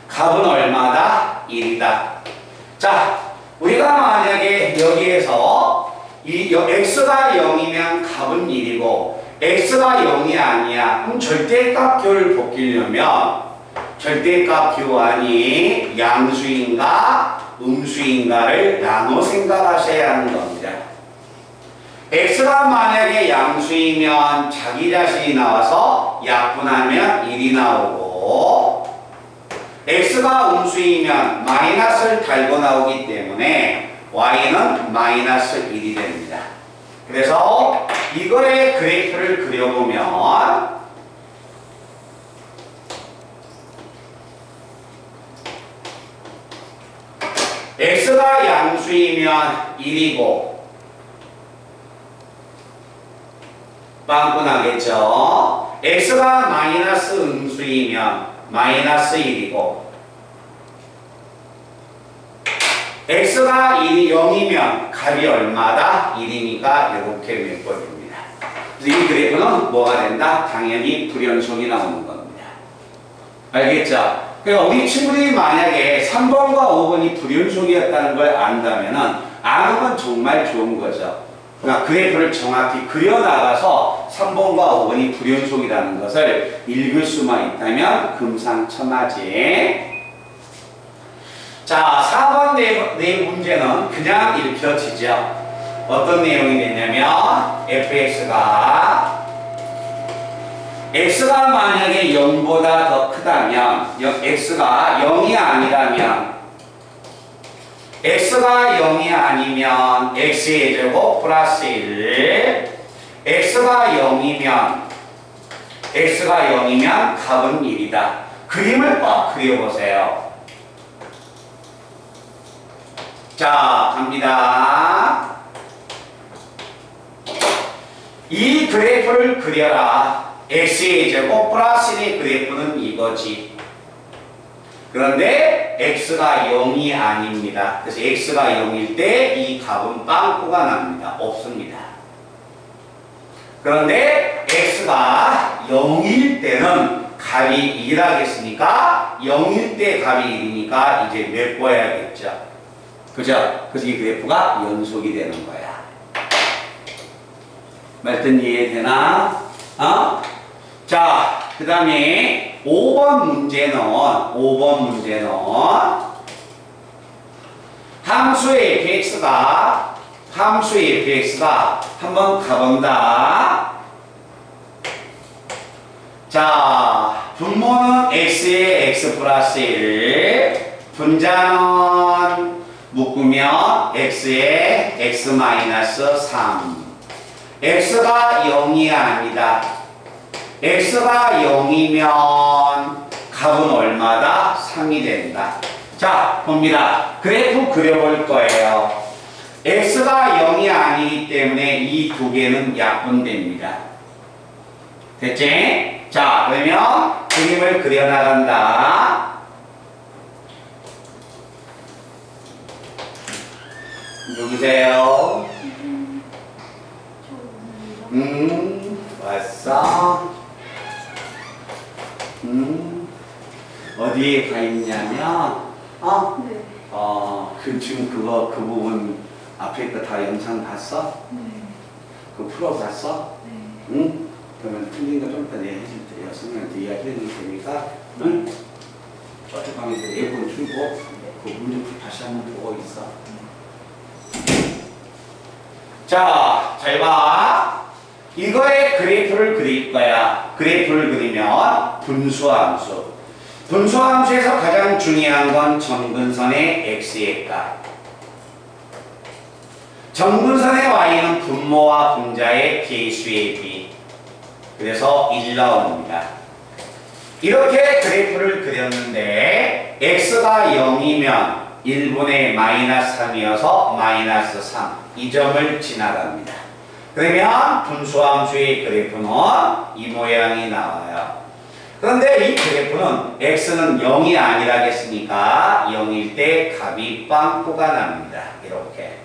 S1: 값은 얼마다? 1이다. 자, 우리가 만약에 여기에서 x가 0이면 값은 1이고 x가 0이 아니야. 그럼 절대값 교를 벗기려면 절대값 교환이 양수인가 음수인가를 나눠 생각하셔야 하는 겁니다. x가 만약에 양수이면 자기 자신이 나와서 약분하면 1이 나오고 x가 음수이면 마이너스를 달고 나오기 때문에 y는 마이너스 1이 됩니다. 그래서 이거의 그래프를 그려보면 x가 양수이면 1이고 빵꾸 나겠죠? x가 마이너스 음수이면 마이너스 1이고 x가 0이면 값이 얼마다? 1이니까 이렇게 메꿔줍니다. 그래서 이 그래프는 뭐가 된다? 당연히 불연속이 나오는 겁니다. 알겠죠? 그러니까 우리 친구들이 만약에 3번과 5번이 불연속이었다는 걸 안다면은 아는 건 정말 좋은 거죠. 그러니까 그래프를 정확히 그려나가서 3번과 5번이 불연속이라는 것을 읽을 수만 있다면 금상첨화지. 자, 4번 내 문제는 그냥 읽혀지죠. 어떤 내용이 되냐면 fx가 만약에 0보다 더 크다면 x가 0이 아니라면 x가 0이 아니면 x의 제곱 플러스 1 x가 0이면 값은 1이다. 그림을 꼭 그려보세요. 자, 갑니다. 이 그래프를 그려라. x의 제곱 플러스 1의 그래프는 이거지. 그런데 x가 0이 아닙니다. 그래서 x가 0일 때 이 값은 빵꾸가 납니다. 없습니다. 그런데 x가 0일 때는 값이 1하겠으니까 0일 때 값이 1이니까 이제 메꿔야겠죠. 그죠? 그래서 이 그래프가 연속이 되는 거야. 말든 이해되나? 자, 그 다음에 5번 문제는 함수의 fx가 한번 가본다. 자, 분모는 x의 x 플러스 1, 분자는 묶으면 x의 x 마이너스 3. x가 0이 아니다. x가 0이면 값은 얼마다? 3이 된다. 자, 봅니다. 그래프 그려볼 거예요. x가 0이 아니기 때문에 이 두 개는 약분됩니다. 됐지? 자, 그러면 그림을 그려나간다. 누구세요? 왔어? 어디에 가 있냐면,
S3: 네.
S1: 지금 그 부분 앞에 거 다 영상 봤어?
S3: 네.
S1: 그거 풀어봤어?
S3: 네.
S1: 응? 그러면 틀린 거 좀 이따 내가 해줄 때 여성한테 이야기 해줄 테니까, 응? 저쪽 방에서 예본 틀고, 그 문제 다시 한번 보고 있어. 자, 잘 봐. 이거의 그래프를 그릴 거야. 그래프를 그리면 분수함수. 분수함수에서 가장 중요한 건 점근선의 x의 값. 점근선의 y는 분모와 분자의 개수의 비. 그래서 1 나옵니다. 이렇게 그래프를 그렸는데 x가 0이면 1분의 마이너스 3이어서 마이너스 3. 이 점을 지나갑니다. 그러면 분수함수의 그래프는 이 모양이 나와요. 그런데 이 그래프는 x는 0이 아니라겠으니까 0일 때 값이 빵꾸가 납니다. 이렇게.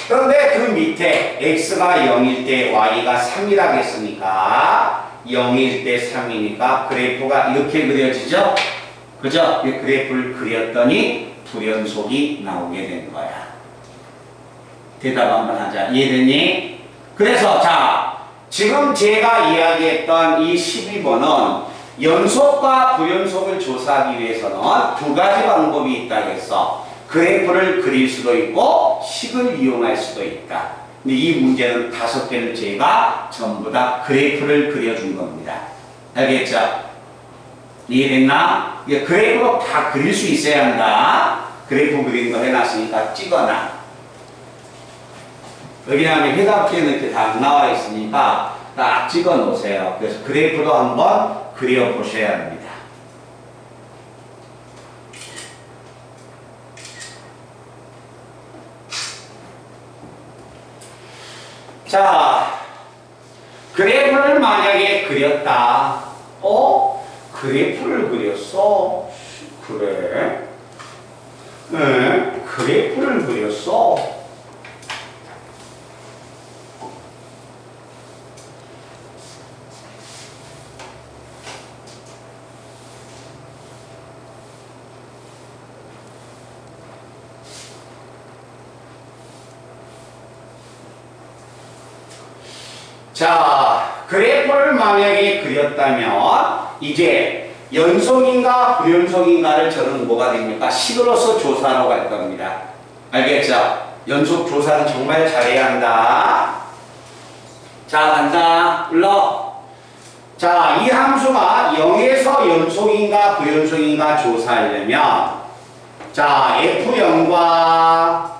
S1: 그런데 그 밑에 x가 0일 때 y가 3이라겠으니까 0일 때 3이니까 그래프가 이렇게 그려지죠? 그죠? 이 그래프를 그렸더니 불연속이 나오게 된 거야. 대답 한번 하자. 이해됐니? 그래서 자, 지금 제가 이야기했던 이 12번은 연속과 불연속을 조사하기 위해서는 두 가지 방법이 있다겠어. 그래프를 그릴 수도 있고 식을 이용할 수도 있다. 근데 이 문제는 5개를 제가 전부 다 그래프를 그려준 겁니다. 알겠죠? 이해됐나? 그래프로 다 그릴 수 있어야 한다. 그래프 그리는 거 해놨으니까 찍어놔. 왜냐하면 해답지에는 이렇게 다 나와 있으니까 딱 찍어 놓으세요. 그래서 그래프도 한번 그려 보셔야 합니다. 자, 그래프를 만약에 그렸다. 그래프를 그렸어? 그래? 네, 그래프를 그렸어? 자, 그래프를 만약에 그렸다면 이제 연속인가 불연속인가를 저는 뭐가 됩니까? 식으로서 조사하러 갈 겁니다. 알겠죠? 연속 조사는 정말 잘해야 한다. 자, 간다. 불러. 자, 이 함수가 0에서 연속인가 불연속인가 조사하려면 자, f0과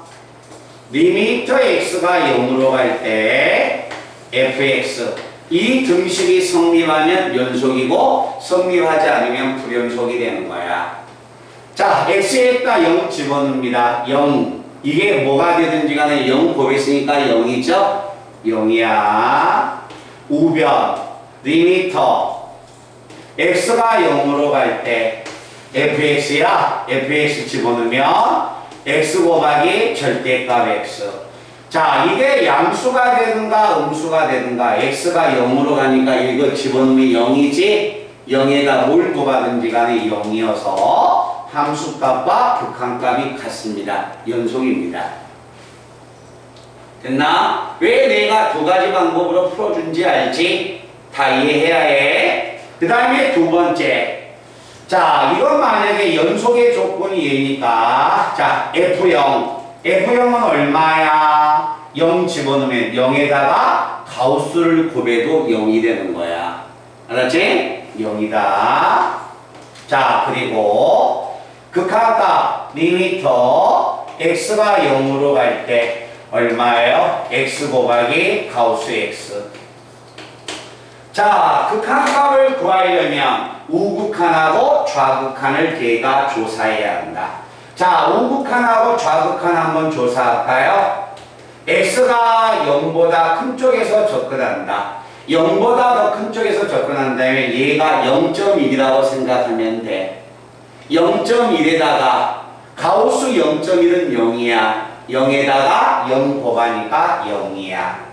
S1: 리미터 x가 0으로 갈 때 fx 이 등식이 성립하면 연속이고 성립하지 않으면 불연속이 되는 거야. 자, x에다 0 집어넣습니다. 0 이게 뭐가 되든지 간에 0 곱했으니까 0이죠? 0이야. 우변 리미터 x가 0으로 갈 때 fx야. fx 집어넣으면 x 곱하기 절대값 x. 자, 이게 양수가 되든가 음수가 되든가 x가 0으로 가니까 이거 집어넣으면 0이지 0에다 뭘 곱하든지 간에 0이어서 함수값과 극한값이 같습니다. 연속입니다. 됐나? 왜 내가 두 가지 방법으로 풀어준지 알지? 다 이해해야 해. 그 다음에 두 번째. 자, 이건 만약에 연속의 조건이 얘니까 자, F0 F0은 얼마야? 0 집어넣으면 0에다가 가우스를 곱해도 0이 되는 거야. 알았지? 0이다. 자, 그리고 극한값 리미터 x가 0으로 갈 때 얼마예요? x 곱하기 가우스 x. 자, 극한값을 구하려면 우극한하고 좌극한을 걔가 조사해야 한다. 자, 우극한하고 좌극한 한번 조사할까요? x가 0보다 큰 쪽에서 접근한다. 0보다 더 큰 쪽에서 접근한다면 얘가 0.1이라고 생각하면 돼. 0.1에다가 가우스 0.1은 0이야. 0에다가 0 곱하니까 0이야.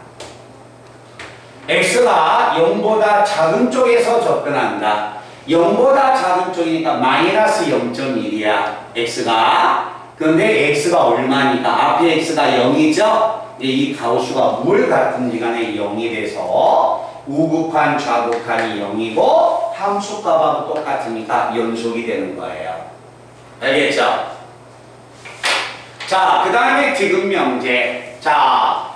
S1: x가 0보다 작은 쪽에서 접근한다. 0보다 작은 쪽이니까 마이너스 0.1이야. x가. 그런데 x가 얼마니까? 앞에 x가 0이죠? 이 가우스가 뭘 같은지 간에 0이 돼서 우극한 좌극한이 0이고 함수값하고 똑같으니까 연속이 되는 거예요. 알겠죠? 자, 그 다음에 디귿 명제. 자,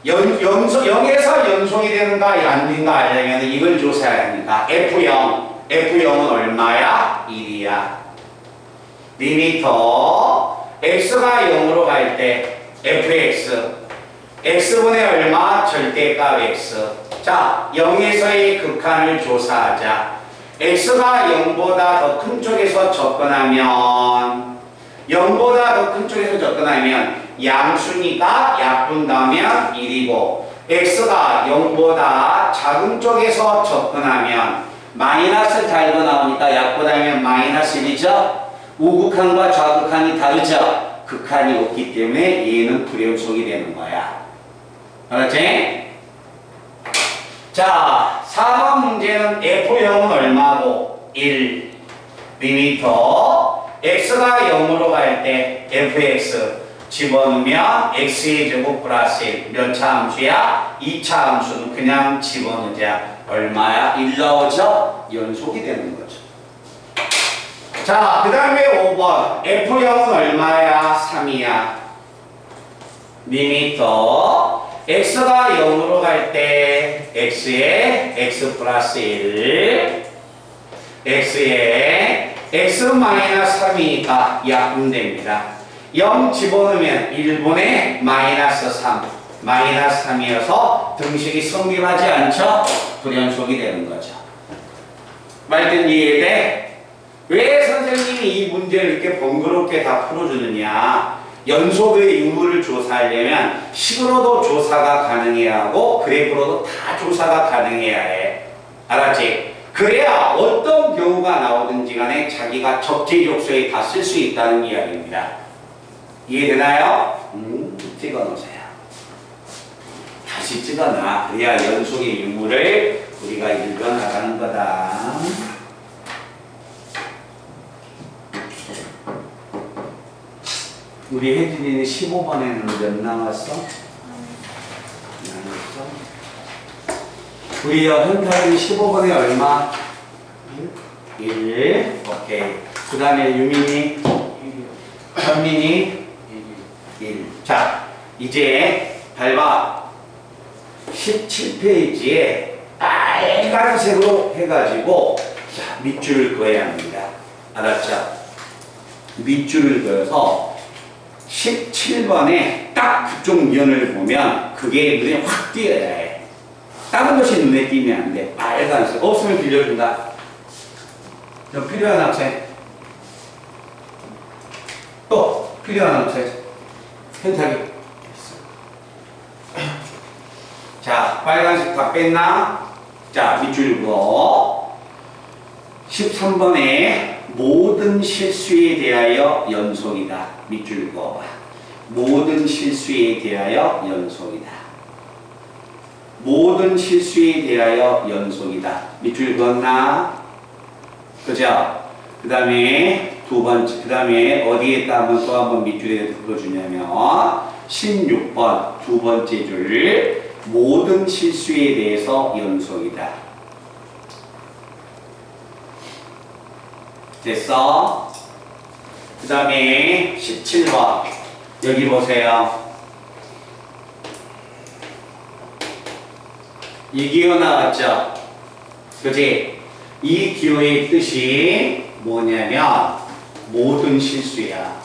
S1: 0에서 연속이 되는가 안 되는가 알려면 이걸 조사해야 하니까 F0은 얼마야? 1이야. 리미터 x가 0으로 갈 때 fx x분의 얼마? 절대값 x. 자, 0에서의 극한을 조사하자. x가 0보다 더 큰 쪽에서 접근하면 0보다 더 큰 쪽에서 접근하면 양수니까 약분다면 1이고 x가 0보다 작은 쪽에서 접근하면 마이너스 달고 나오니까 약분하면 마이너스 1이죠. 우극한과 좌극한이 다르죠. 극한이 없기 때문에 얘는 불연속이 되는 거야. 알았지? 자, 4번 문제는 F0은 얼마고? 1 리미터 x가 0으로 갈 때 fx 집어넣으면 x의 제곱 플러스 1 몇 차 함수야? 2차 함수는 그냥 집어넣자. 얼마야? 1 나오죠? 연속이 되는 거죠. 자, 그 다음에 5번 F0은 얼마야? 3이야. 리미터 x가 0으로 갈 때 x에 x 플러스 1 x에 x 마이너스 3이니까 약분됩니다. 0 집어넣으면 1분의 마이너스 3 마이너스 3이어서 등식이 성립하지 않죠? 불연속이 되는 거죠. 말든 이해돼? 왜 선생님이 이 문제를 이렇게 번거롭게 다 풀어주느냐? 연속의 의무를 조사하려면 식으로도 조사가 가능해야 하고 그래프로도 다 조사가 가능해야 해. 알았지? 그래야 어떤 경우가 나오든지 간에 자기가 적재적소에 다 쓸 수 있다는 이야기입니다. 이해되나요? 찍어놓으세요. 다시 찍어놔. 그래야 연속의 의무를 우리가 읽어나가는 거다. 우리 혜진이는 15번에는 몇 나왔어? 우리 현타는 15번에 얼마? 1. 오케이. 그 다음에 유민이? 현민이? 1. 자, 이제 밟아. 17페이지에 빨간색으로 해가지고 자, 밑줄을 그어야 합니다. 알았죠? 밑줄을 그어서 17번에 딱 그쪽 면을 보면 그게 눈에 확 띄어야 해. 다른 것이 눈에 띄면 안 돼. 빨간색. 없으면 빌려준다. 좀 필요한 학생. 또 필요한 학생. 현탁이. 자, 빨간색 다 뺐나? 자, 밑줄 그어. 13번에 모든 실수에 대하여 연속이다. 밑줄 그어봐. 모든 실수에 대하여 연속이다. 모든 실수에 대하여 연속이다. 밑줄 그었나? 그죠? 그 다음에 두 번째, 그 다음에 어디에다 한번 또 한번 밑줄에 그어주냐면 16번 두 번째 줄 모든 실수에 대해서 연속이다. 됐어? 그 다음에 17번 여기 보세요. 이 기호 나왔죠? 그치? 이 기호의 뜻이 뭐냐면 모든 실수야.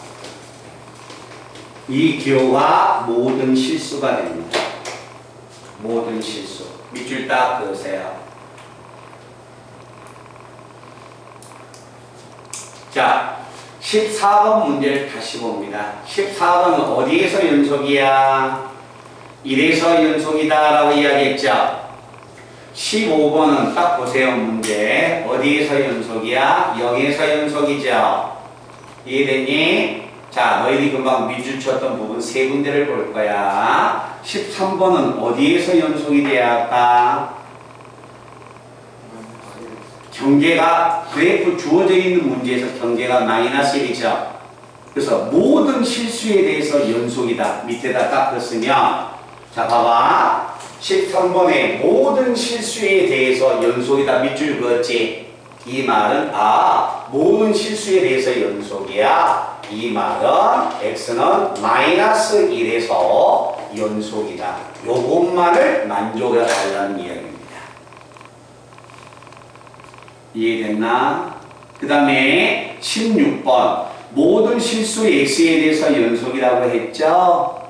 S1: 이 기호가 모든 실수가 됩니다. 모든 실수. 밑줄 딱 그으세요. 자, 14번 문제를 다시 봅니다. 14번은 어디에서 연속이야? 1에서 연속이다 라고 이야기했죠. 15번은 딱 보세요. 문제 어디에서 연속이야? 0에서 연속이죠. 이해됐니? 자, 너희들이 금방 밑줄 쳤던 부분 세 군데를 볼 거야. 13번은 어디에서 연속이 돼야 할까? 경계가 그래프 주어져 있는 문제에서 경계가 마이너스 1이죠. 그래서 모든 실수에 대해서 연속이다. 밑에다 딱 썼으면 자 봐봐. 13번에 모든 실수에 대해서 연속이다. 밑줄 그었지. 이 말은 모든 실수에 대해서 연속이야. 이 말은 x는 마이너스 1에서 연속이다. 요것만을 만족해 달라는 이야기입니다. 이해됐나? 그 다음에 16번 모든 실수 x에 대해서 연속이라고 했죠?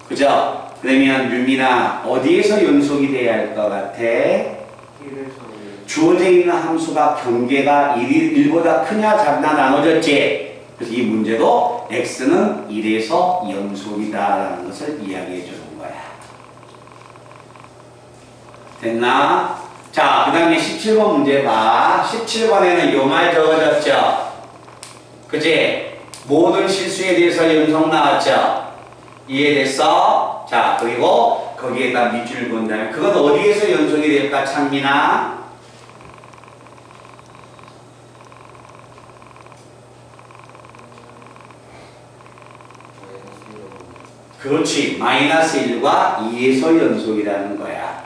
S1: 그죠? 그러면 유민아 어디에서 연속이 돼야 할 것 같아?
S2: 1에서
S1: 주어져 있는 함수가 경계가 1보다 크냐 작나 나눠졌지? 그래서 이 문제도 x는 1에서 연속이다라는 것을 이야기해 주는 거야. 됐나? 자, 그 다음에 17번 문제 봐. 17번에는 요 말 적어졌죠? 그치? 모든 실수에 대해서 연속 나왔죠? 이해됐어? 자, 그리고 거기에다 밑줄 그은다면 그건 어디에서 연속이 될까, 창민아? 그렇지. 마이너스 1과 2에서 연속이라는 거야.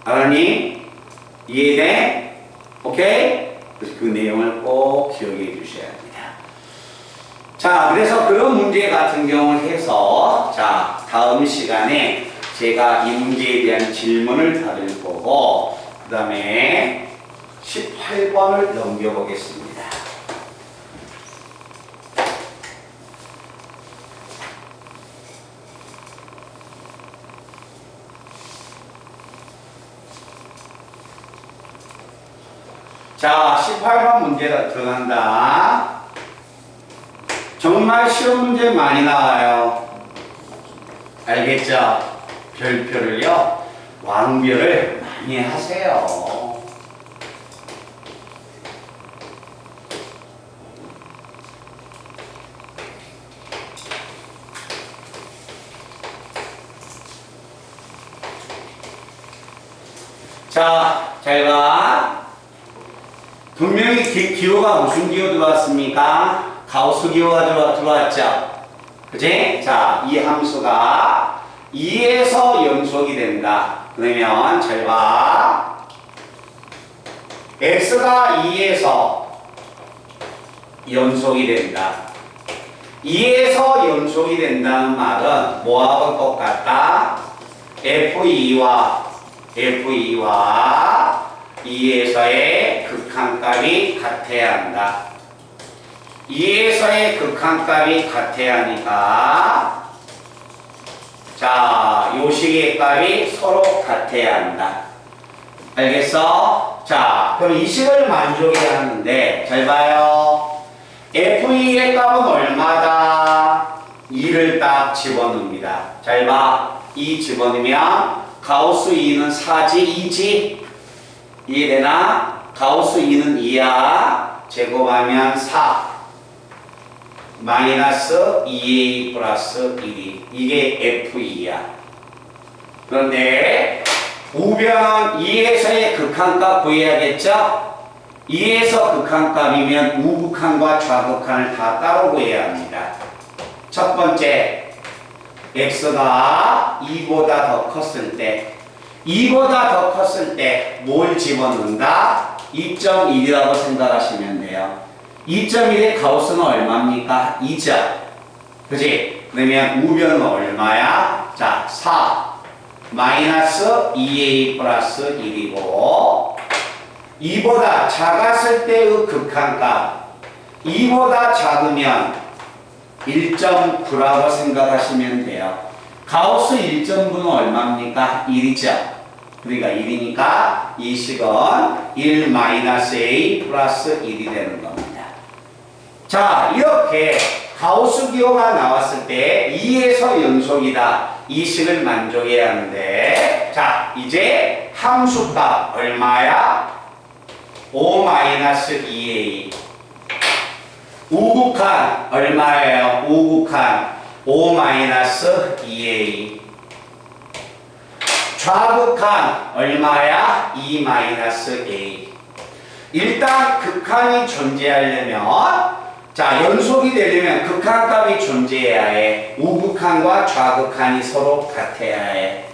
S1: 알았니? 이해돼? 오케이? 그래서 그 내용을 꼭 기억해 주셔야 합니다. 자, 그래서 그런 문제 같은 경우를 해서 자, 다음 시간에 제가 이 문제에 대한 질문을 받을 거고 그 다음에 18번을 넘겨보겠습니다. 자, 18번 문제가 들어간다. 정말 시험 문제 많이 나와요. 알겠죠? 별표를요, 왕별을 많이 하세요. 자, 잘 봐. 분명히 기호가 무슨 기호 들어왔습니까? 가우스 기호가 들어왔죠? 그치? 자, 이 함수가 2에서 연속이 된다. 그러면 잘 봐. x가 2에서 연속이 된다. 2에서 연속이 된다는 말은 뭐하고 똑같다? f2와 2에서의 극한값이 같아야 한다. 2에서의 극한값이 같아야 하니까 자, 요식의 값이 서로 같아야 한다. 알겠어? 자, 그럼 이 식을 만족해야 하는데 잘 봐요. f2의 값은 얼마다? 2를 딱 집어넣습니다. 잘 봐. 2 집어넣으면 가우스 2는 4지 2지? 이해되나? 가우스 2는 2야. 제곱하면 4 마이너스 2a 플러스 1이 이게 f2야. 그런데 우변 2에서의 극한값 구해야겠죠? 2에서 극한값이면 우극한과 좌극한을 다 따로 구해야 합니다. 첫 번째, x가 2보다 더 컸을 때 2보다 더 컸을 때 뭘 집어넣는다? 2.1이라고 생각하시면 돼요. 2.1의 가우스는 얼마입니까? 2죠. 그지? 그러면 우변은 얼마야? 자, 4 마이너스 2a 플러스 1이고 2보다 작았을 때의 극한값 2보다 작으면 1.9라고 생각하시면 돼요. 가우스 1.9는 얼마입니까? 1이죠. 그러니까 1이니까 이 식은 1 마이너스 a 플러스 1이 되는 겁니다. 자, 이렇게 가우스 기호가 나왔을 때 2에서 연속이다. 이 식을 만족해야 하는데 자, 이제 함수값 얼마야? 5-2a. 우극한 얼마예요? 우극한 5-2a. 좌극한 얼마야? 2-a. 일단 극한이 존재하려면, 자, 연속이 되려면 극한값이 존재해야 해. 우극한과 좌극한이 서로 같아야 해.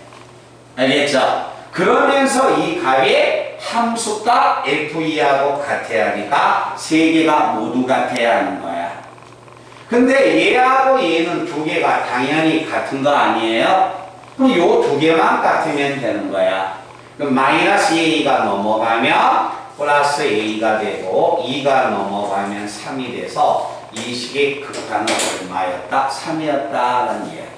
S1: 알겠죠? 그러면서 이 값이 함수값 F2하고 같아야 하니까 세 개가 모두 같아야 하는 거야. 근데 얘하고 얘는 두 개가 당연히 같은 거 아니에요? 그럼 요 두 개만 같으면 되는 거야. 그럼 마이너스 A가 넘어가면 플러스 A가 되고 2가 넘어가면 3이 돼서 이 식의 극한은 얼마였다? 3이었다라는 이야기야.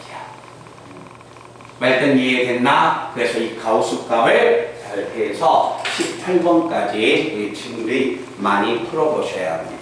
S1: 말든 이해됐나? 그래서 이 가우스 값을 잘 해서 18번까지 우리 친구들이 많이 풀어보셔야 합니다.